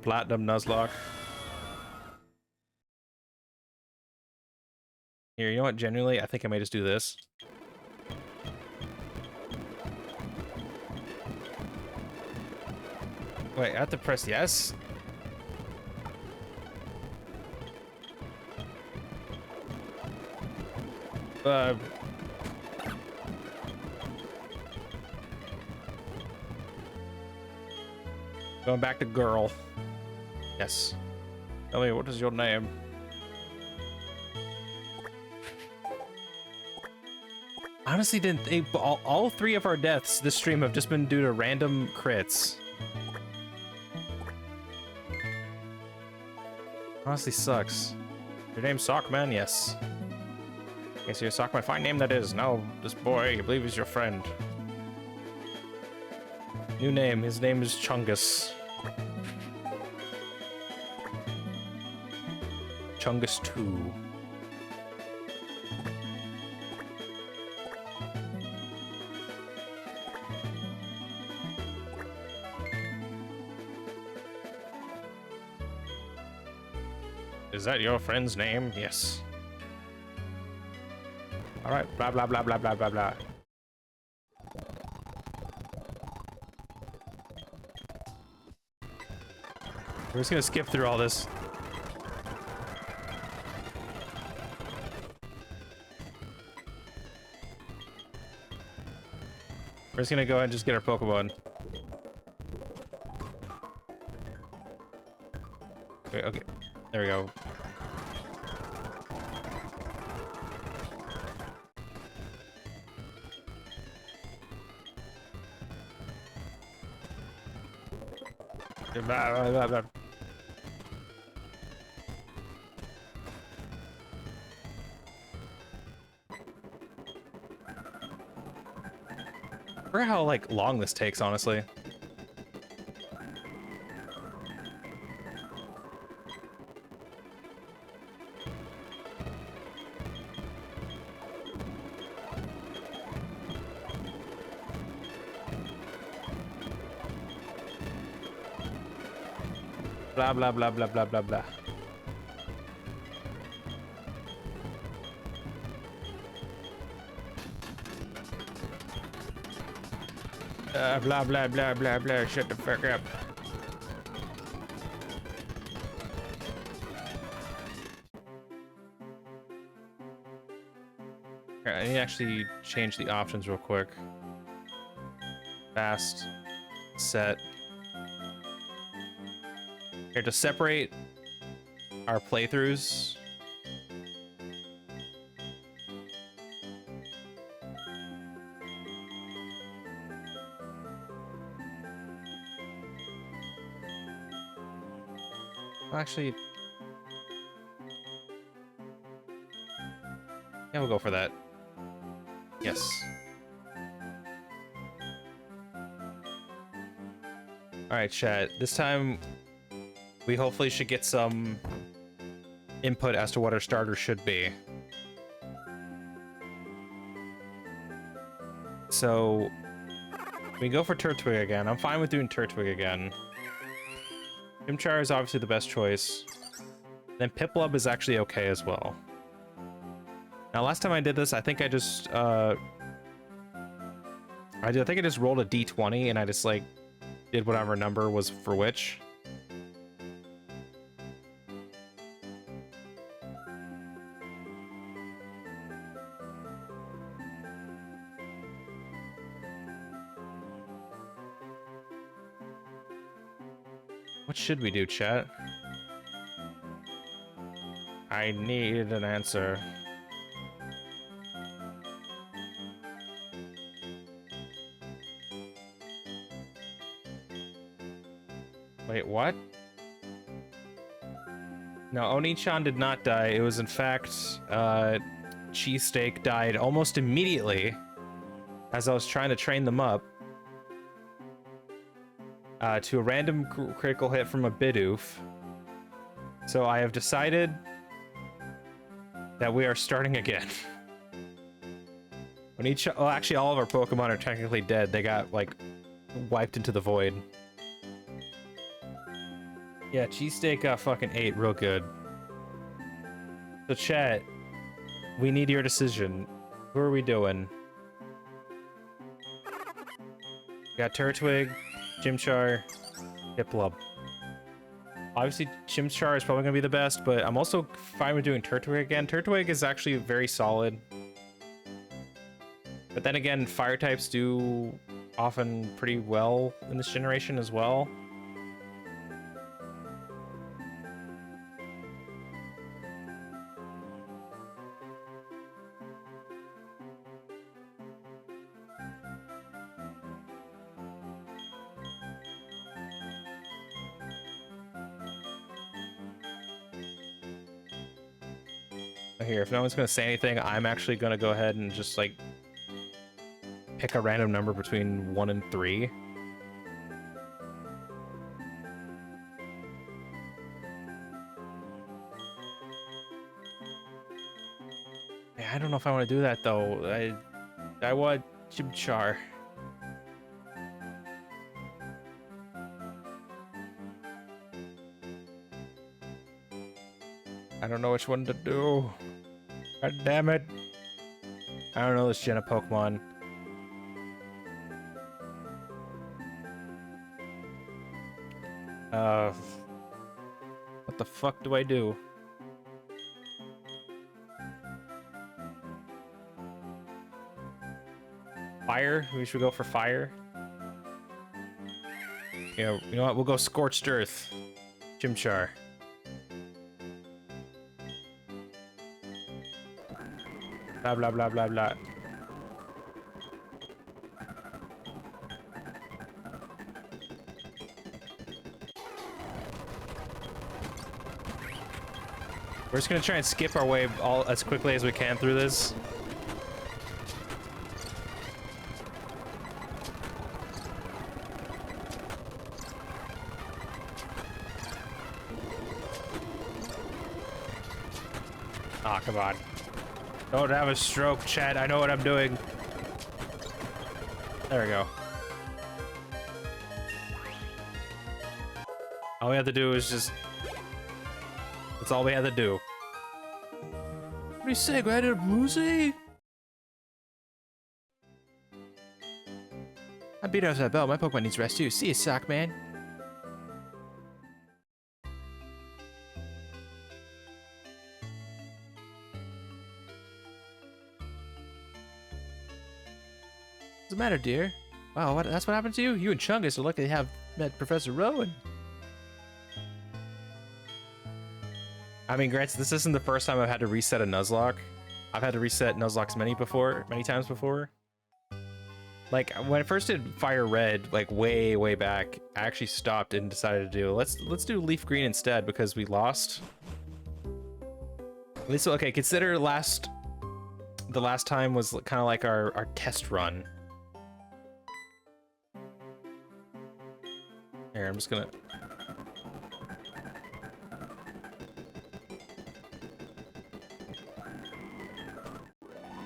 Platinum Nuzlocke. Here, you know what? Genuinely, I think I may just do this. Wait, I have to press yes? Going back to girl. Yes. Tell me, what is your name? Honestly, didn't think all three of our deaths this stream have just been due to random crits. Honestly sucks. Your name's Sockman? Yes. Okay, so you're Sockman. Fine name that is. Now, this boy, you believe is your friend. New name. His name is Chungus. Chungus 2. Is that your friend's name? Yes. Alright, blah blah blah blah blah blah blah. We're just gonna skip through all this. We're just gonna go ahead and just get our Pokemon. Okay, there we go. Blah, blah, blah. I forget how like long this takes, honestly. Blah blah blah blah blah blah blah. Blah blah blah blah blah. Shut the fuck up. Here, I need to actually change the options real quick. Fast, set. Here, to separate our playthroughs. Actually, yeah, we'll go for that. Yes. All right, chat. This time, we hopefully should get some input as to what our starter should be. So, we go for Turtwig again. I'm fine with doing Turtwig again. Chimchar is obviously the best choice. Then Piplup is actually okay as well. Now, last time I did this, I think I just, I think I just rolled a d20 and I just, like, did whatever number was for which. What should we do, chat? I need an answer. Wait, what? No, Oni-chan did not die. It was, in fact, Cheesesteak died almost immediately as I was trying to train them up to a random critical hit from a Bidoof. So I have decided that we are starting again. Well, actually, all of our Pokemon are technically dead. They got, like, wiped into the void. Yeah, Cheesesteak got fucking ate real good. So chat, we need your decision. Who are we doing? We got Turtwig, Chimchar, Piplup. Obviously, Chimchar is probably gonna be the best, but I'm also fine with doing Turtwig again. Turtwig is actually very solid. But then again, fire types do often pretty well in this generation as well. Here, if no one's gonna say anything, I'm actually gonna go ahead and just like pick a random number between 1 and 3. Yeah, I don't know if I want to do that though. I want Chimchar. I don't know which one to do. God damn it. I don't know this gen of Pokemon. What the fuck do I do? Fire? We should go for fire. Yeah, you know what? We'll go Scorched Earth. Chimchar. Blah, blah, blah, blah, blah. We're just gonna try and skip our way all as quickly as we can through this. Ah, come on. Don't have a stroke, chat. I know what I'm doing. There we go. All we have to do is just... That's all we have to do. What do you say, Grandad Moosey? I beat out that bell. My Pokemon needs rest too. See you, sock man. What's the matter, dear? Wow, that's what happened to you? You and Chungus are lucky to have met Professor Rowan. I mean, granted, this isn't the first time I've had to reset a Nuzlocke. I've had to reset Nuzlockes many times before. Like, when I first did Fire Red, like, way back, I actually stopped and decided to do, let's do Leaf Green instead, because we lost. At least, okay, consider the last time was kind of like our test run. Here, I'm just gonna...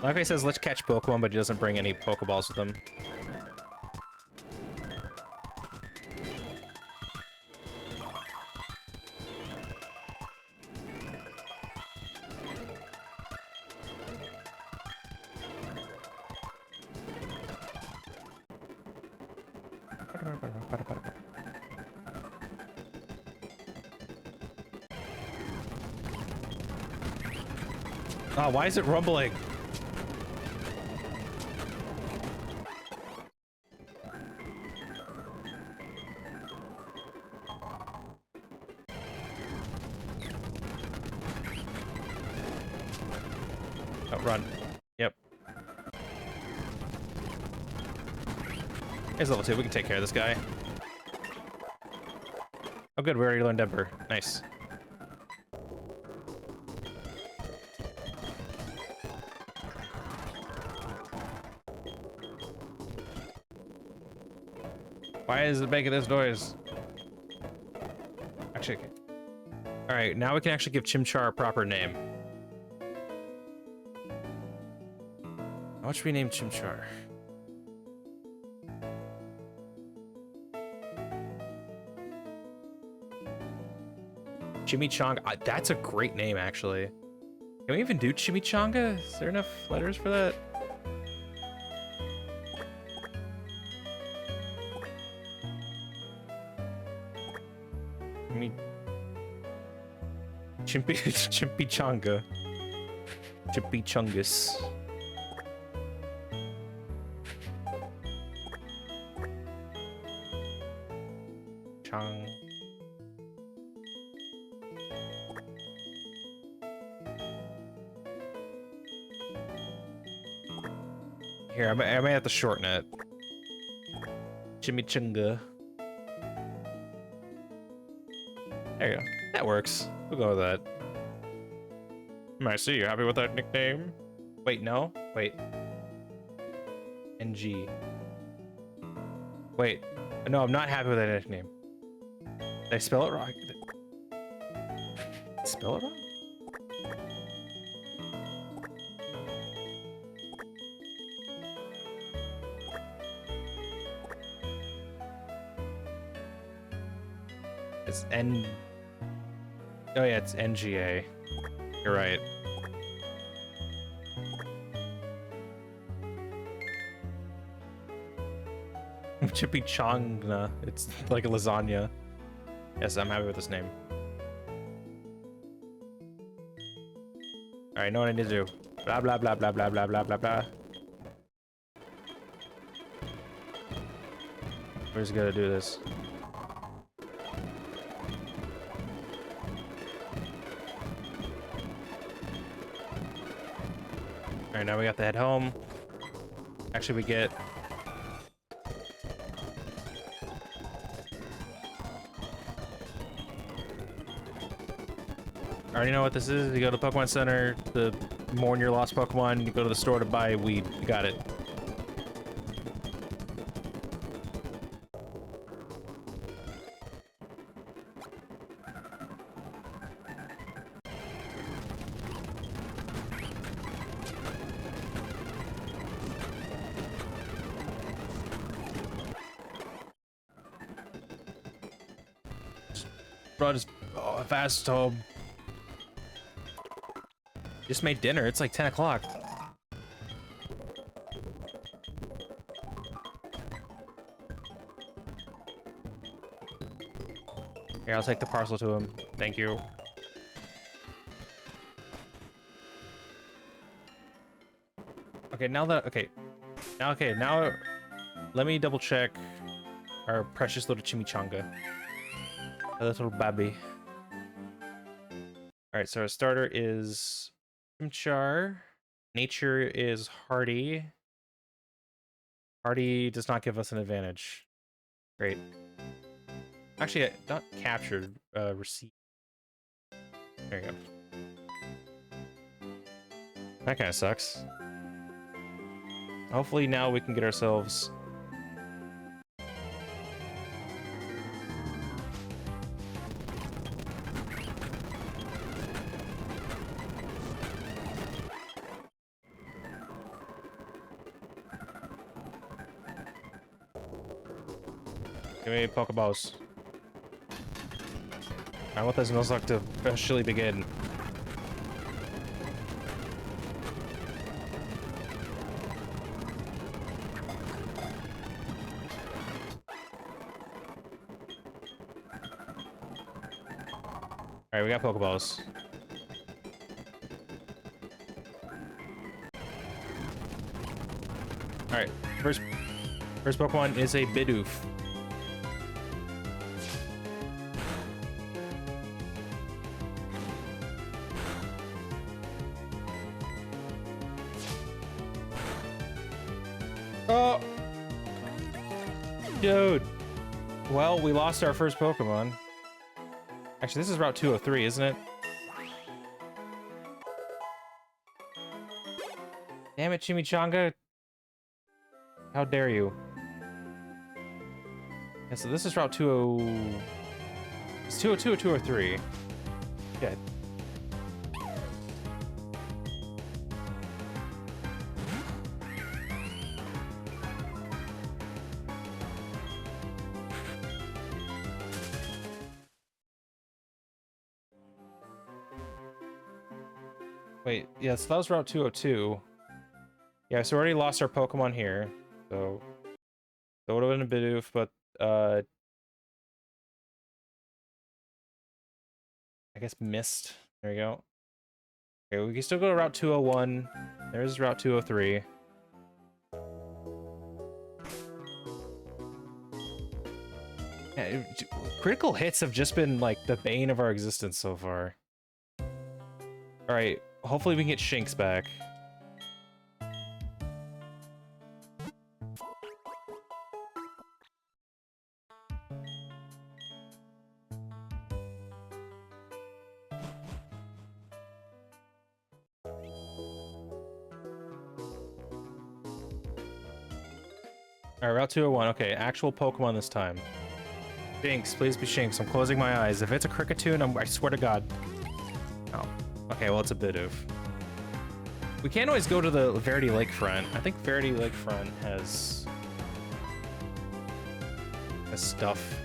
Like he says, let's catch Pokemon, but he doesn't bring any Pokeballs with him. Oh, why is it rumbling? Oh, run. Yep. Here's level 2. We can take care of this guy. Oh, good. We already learned Ember. Nice. Why is it making this noise? Actually, okay. All right, now we can actually give Chimchar a proper name. How should we name Chimchar? Chimichanga. That's a great name, actually. Can we even do Chimichanga? Is there enough letters for that? Chimpichanga. Chimpichungus. Chang. Here, I may have to shorten it. Chimichanga. There you go. That works. We'll go with that. I see. You happy with that nickname? Wait, no. Wait. NG. Wait. No, I'm not happy with that nickname. Did I spell it wrong? Did I spell it wrong? It's N. Oh yeah, it's NGA. You're right. Chimichanga. It's like a lasagna. Yes, I'm happy with this name. Alright, know what I need to do. Blah blah blah blah blah blah blah blah blah. We're just gonna do this. Alright, now we got to head home. Actually, we get... I already know what this is. You go to the Pokemon Center to mourn your lost Pokemon. You go to the store to buy weed. You got it. Brought us fast home. Just made dinner. It's like 10 o'clock. Here, I'll take the parcel to him. Thank you. Okay, now let me double check our precious little chimichanga. A little baby. Alright, so our starter is Chimchar. Nature is Hardy. Hardy does not give us an advantage. Great. Actually, not captured, received. There you go. That kind of sucks. Hopefully now we can get ourselves... Give me Pokeballs. I want this Nuzlocke to officially begin. Alright, we got Pokeballs. Alright, first Pokemon is a Bidoof. Oh! Dude! Well, we lost our first Pokemon. Actually, this is Route 203, isn't it? Damn it, Chimichanga. How dare you? Yeah, so this is Route 20... It's 202 or 203. Yeah. Wait, yeah, so that was Route 202. Yeah, so we already lost our Pokemon here. So that would have been a Bidoof, but I guess missed. There we go. Okay, we can still go to Route 201. There's Route 203. Yeah, critical hits have just been like the bane of our existence so far. Alright, hopefully we can get Shinx back. Alright, Route 201. Okay, actual Pokemon this time. Shinx, please be Shinx. I'm closing my eyes. If it's a Kricketune, I swear to God. Oh. Okay, well, it's a Bidoof. We can't always go to the Verity Lakefront. I think Verity Lakefront has stuff.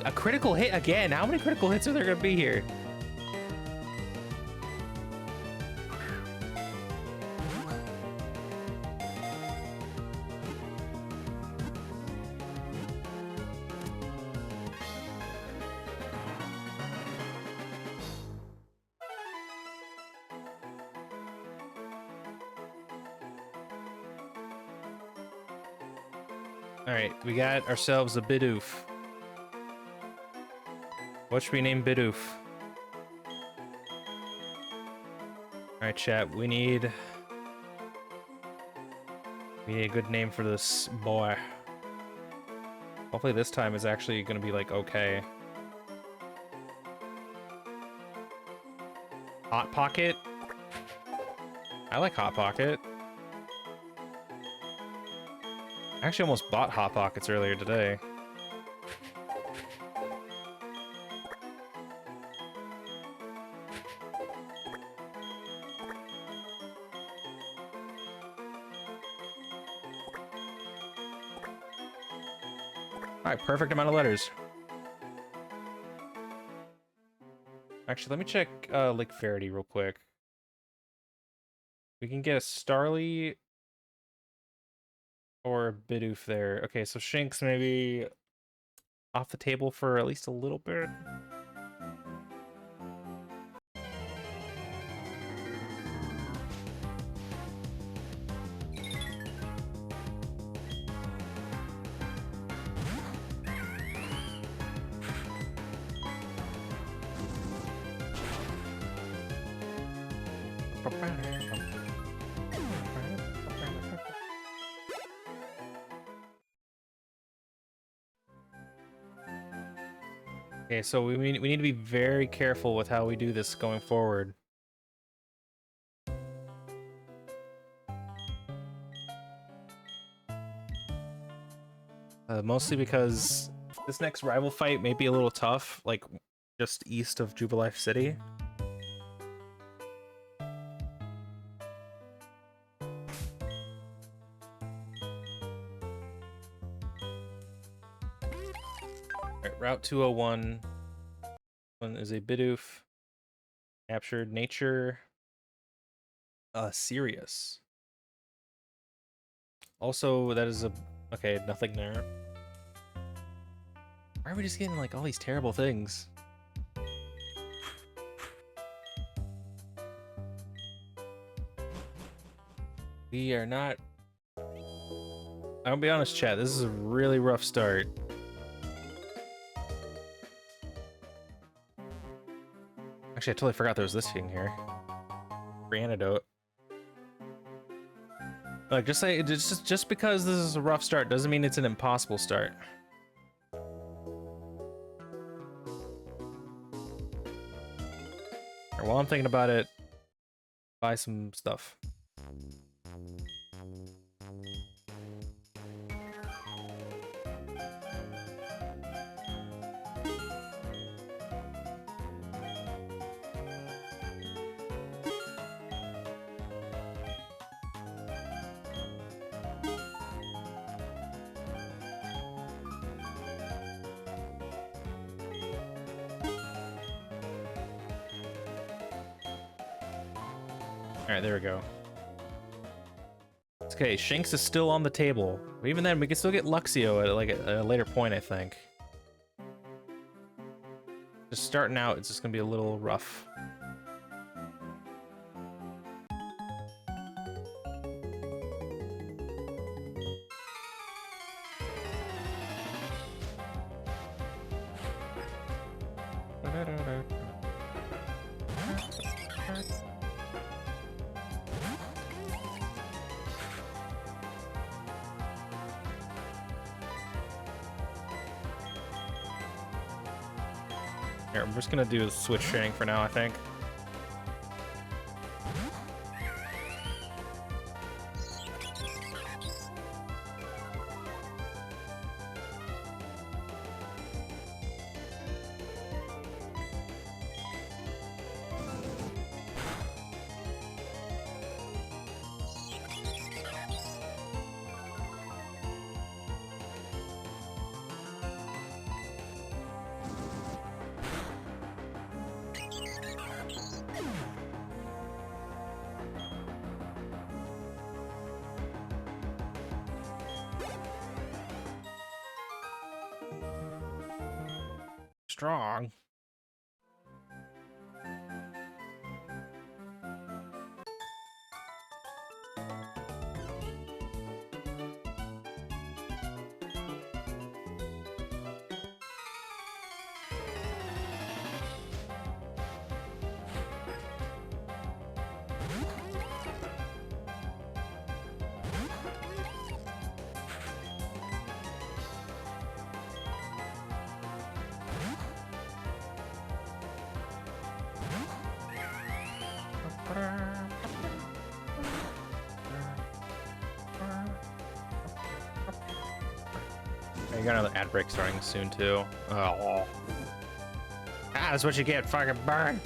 A critical hit again. How many critical hits are there going to be here? Alright, we got ourselves a Bidoof. What should we name Bidoof? Alright, chat, we need a good name for this boy. Hopefully this time is actually gonna be like okay. Hot Pocket? I like Hot Pocket. I actually almost bought Hot Pockets earlier today. Alright, perfect amount of letters. Actually, let me check Lake Verity real quick. We can get a Starly or a Bidoof there. Okay, so Shinx maybe off the table for at least a little bit. Okay, so we need to be very careful with how we do this going forward. Mostly because this next rival fight may be a little tough, like just east of Jubilife City. Alright, Route 201. One is a Bidoof. Captured nature. Sirius. Also, that is a... Okay, nothing there. Why are we just getting, like, all these terrible things? We are not... I'll be honest, chat, this is a really rough start. Actually, I totally forgot there was this thing here. Free antidote. Like, just say just because this is a rough start doesn't mean it's an impossible start. Alright, while I'm thinking about it, buy some stuff. Alright, there we go. Okay, Shinx is still on the table. But even then, we can still get Luxio at a later point, I think. Just starting out, it's just gonna be a little rough. Here, I'm just gonna do switch training for now, I think. Strong. You got another ad break starting soon too. Oh. Ah, that's what you get, fucking burn.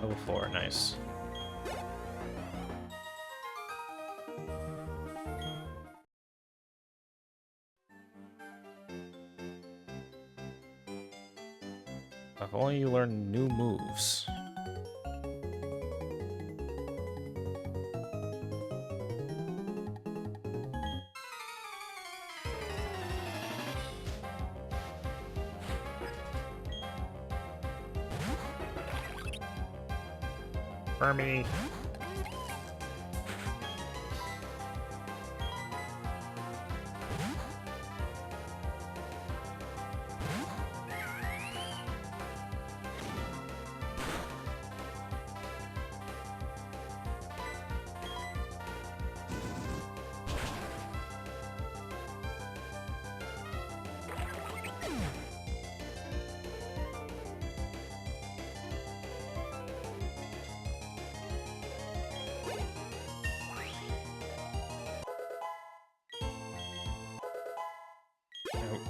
Level 4, nice. If only you learn new moves. Fermi.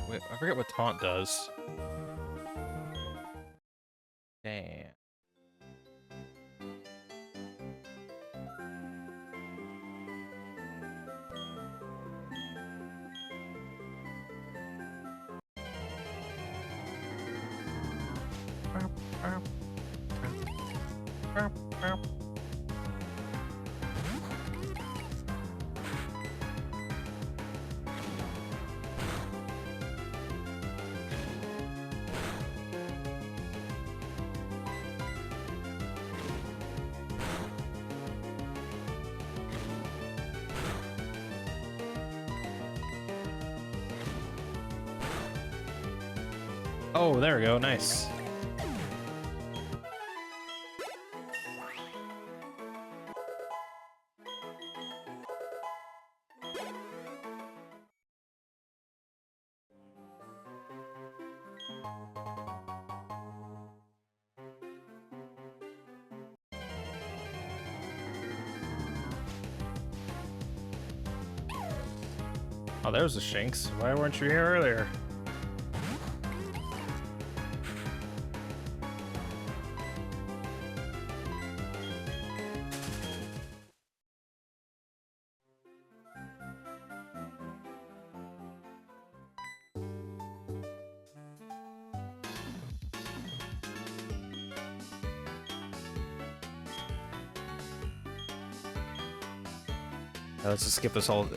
Wait, I forget what taunt does. Damn. Oh, there we go. Nice. Oh, there's the Shinx. Why weren't you here earlier? Let's just skip this whole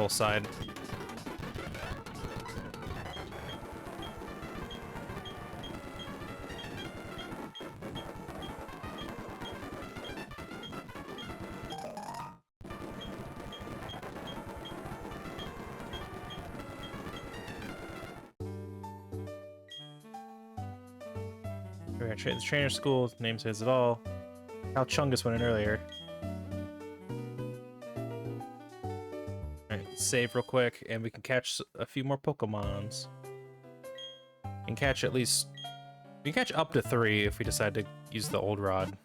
side. We're gonna the trainer school. Name says it all. How Chungus went in earlier. Alright, save real quick, and we can catch a few more Pokemons. And catch at least... We can catch up to 3 if we decide to use the old rod.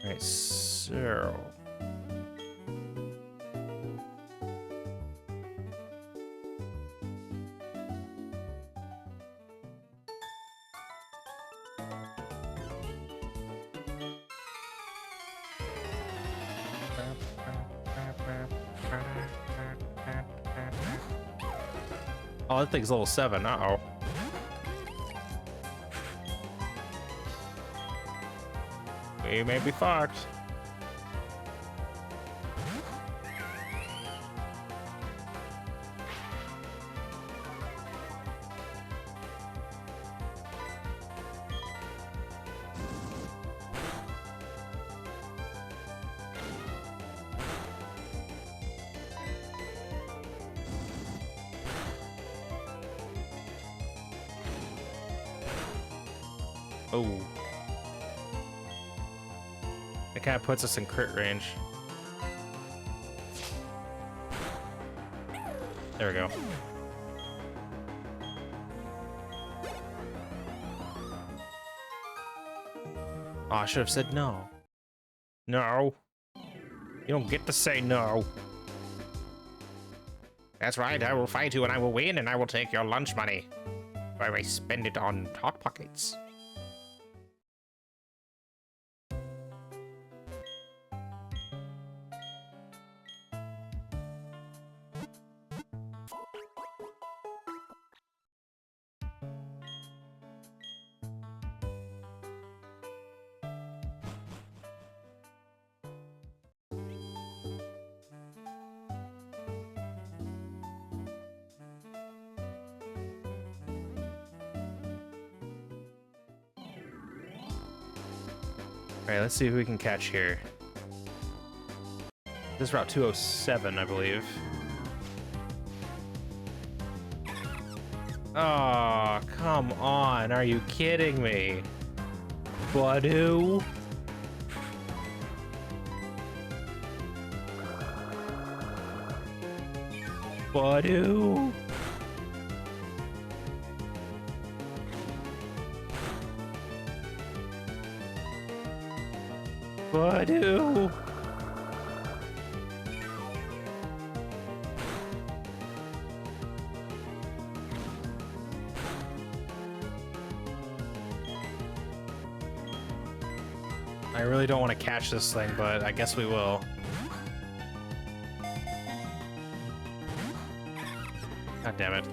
Alright, so... Oh, that thing's level 7. Uh-oh. We may be fucked. Oh. It kind of puts us in crit range. There we go. Oh, I should have said no. No. You don't get to say no. That's right, I will fight you and I will win and I will take your lunch money. I may spend it on Hot Pockets. Alright, let's see who we can catch here. This is Route 207, I believe. Oh, come on. Are you kidding me? Badu? Badu? Badu? I really don't want to catch this thing, but I guess we will. God damn it.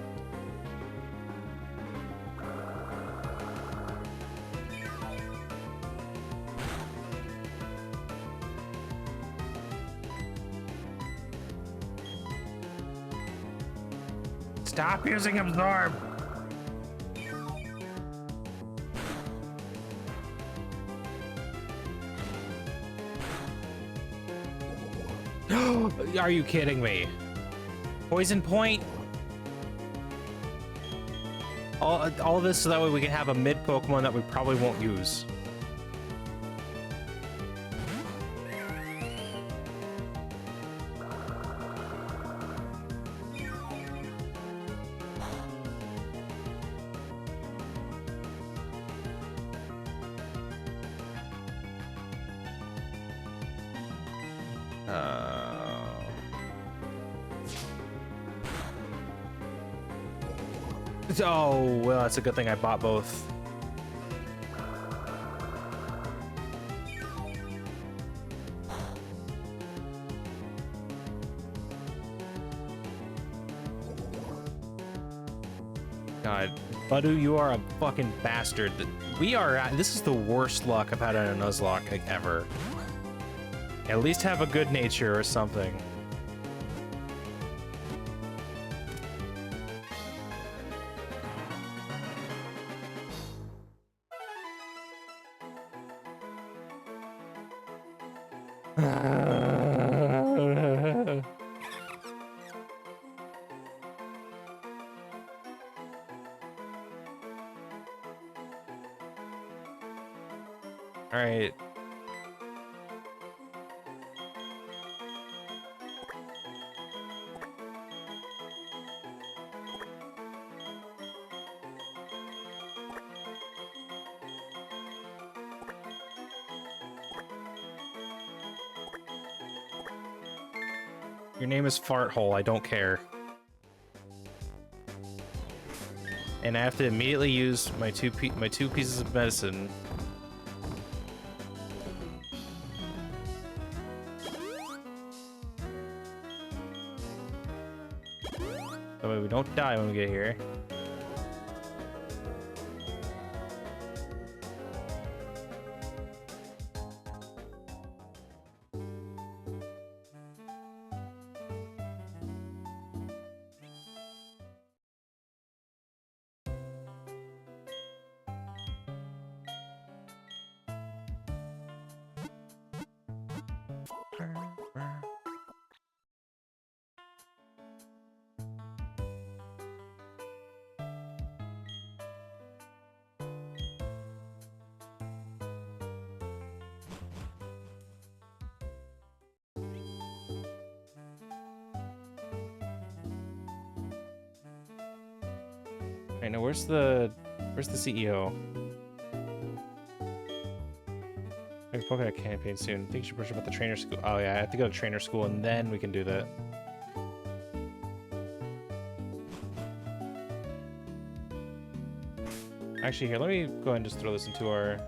Stop using absorb. Are you kidding me? Poison point? All this so that way we can have a mid Pokemon that we probably won't use. Oh, well, that's a good thing I bought both. God, Badu, you are a fucking bastard. We are at, this is the worst luck I've had on a Nuzlocke like, ever. At least have a good nature or something. All right. Your name is Farthole. I don't care. And I have to immediately use my two pieces of medicine. That way we don't die when we get here. Right now, where's the CEO? I can poke at a campaign soon. I think you should push about the trainer school. Oh yeah, I have to go to trainer school and then we can do that. Actually, here, let me go ahead and just throw this into our...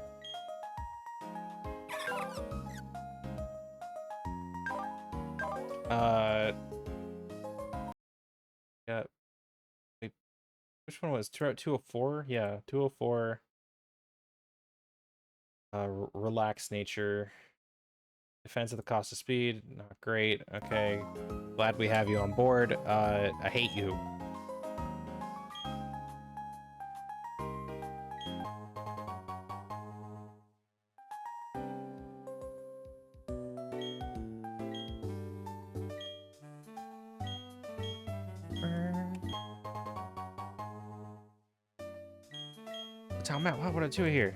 Yeah. Wait, which one was 204? Yeah, 204. Relaxed nature. Defense at the cost of speed. Not great. Okay. Glad we have you on board. I hate you. Time out. What are you here?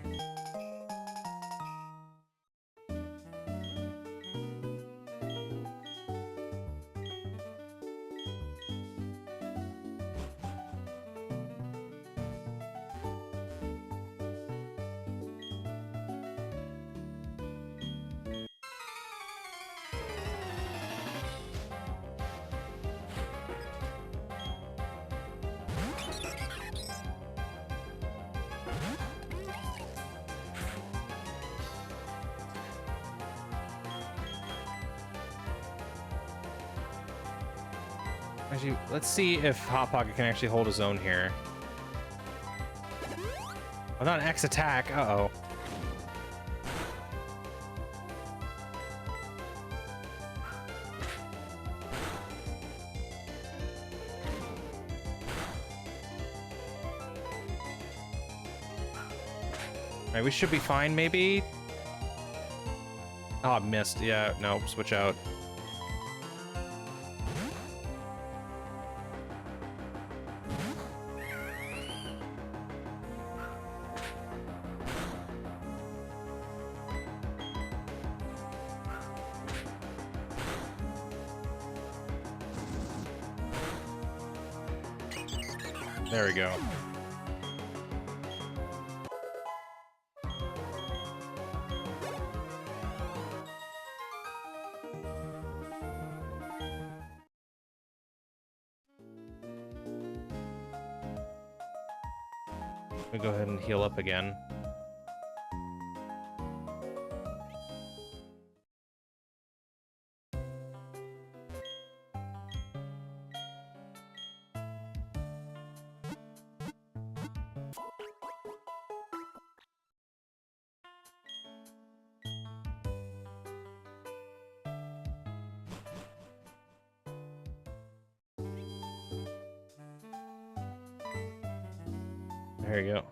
Actually, let's see if Hot Pocket can actually hold his own here. Oh, not an X attack. Uh-oh. Alright, we should be fine, maybe? Oh, I missed. Yeah, no, switch out. There we go. Let me go ahead and heal up again. There you go.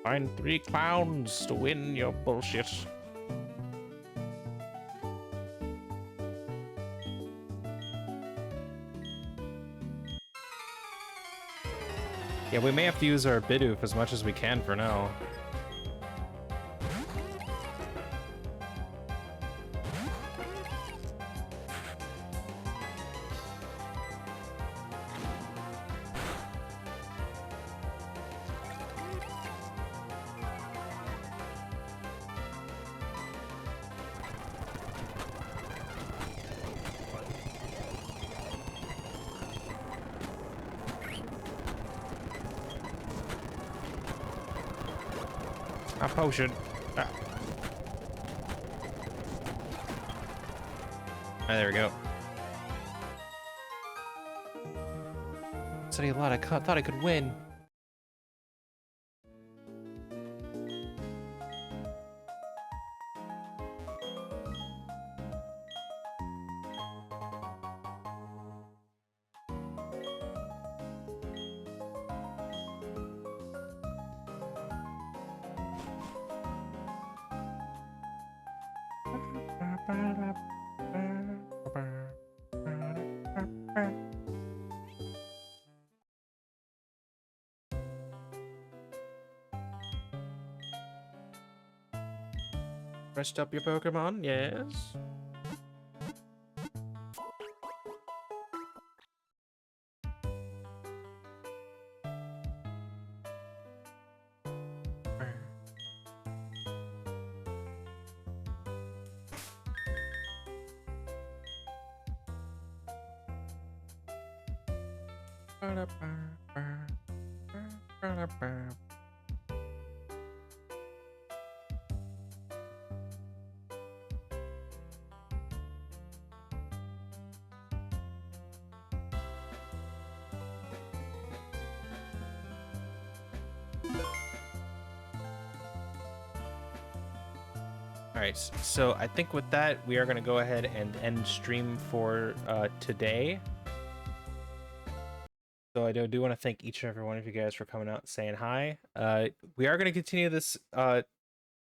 Find 3 clowns to win your bullshit. Yeah, we may have to use our Bidoof as much as we can for now. A potion. Ah. Ah, there we go. Study a lot. I thought I could win. Rest up your Pokemon, yes. Alright, so I think with that, we are going to go ahead and end stream for today. So I do want to thank each and every one of you guys for coming out and saying hi. We are going to continue this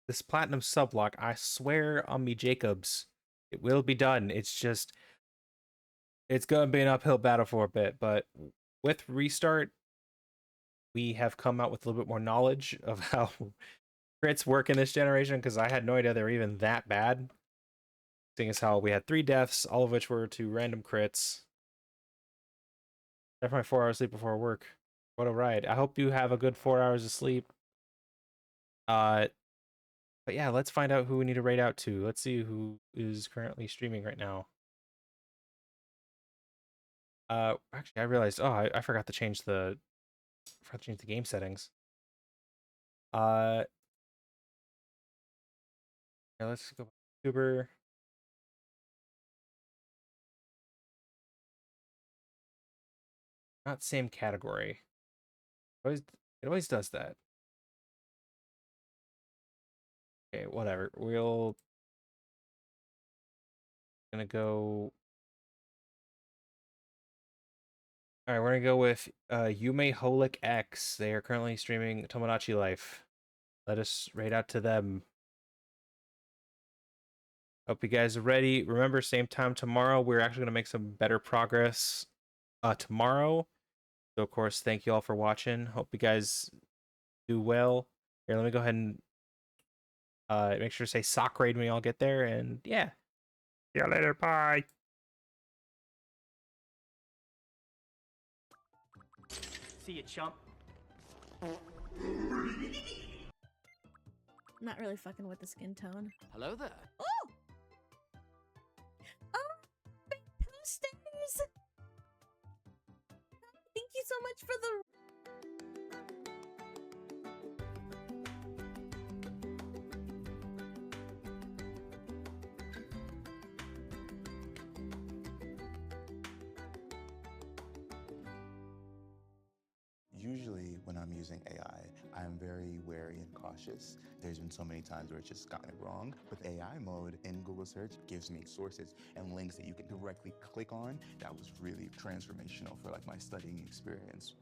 this platinum Sublocke. I swear on me Jacobs, it will be done. It's just, it's going to be an uphill battle for a bit, but with Restart, we have come out with a little bit more knowledge of how crits work in this generation, because I had no idea they were even that bad. Seeing as how we had 3 deaths, all of which were to random crits. Definitely 4 hours sleep before work. What a ride. I hope you have a good 4 hours of sleep. But yeah, let's find out who we need to raid out to. Let's see who is currently streaming right now. Actually, I realized, I forgot to change the game settings. Yeah, let's go YouTuber. Not same category. It always does that. Okay, whatever. We'll gonna go All right, we're gonna go with Yume Holic X. They are currently streaming Tomodachi Life. Let us raid out to them. Hope you guys are ready. Remember, same time tomorrow. We're actually gonna make some better progress tomorrow. So of course, thank you all for watching. Hope you guys do well. Here, let me go ahead and make sure to say sock raid when y'all get there. And yeah, see y'all later. Bye. See you, chump. Not really fucking with the skin tone. Hello there. Oh! Oh, big posters! Thank you so much for the... Usually when I'm using AI, I'm very wary and cautious. There's been so many times where it's just gotten it wrong. With AI mode in Google search gives me sources and links that you can directly click on. That was really transformational for like my studying experience.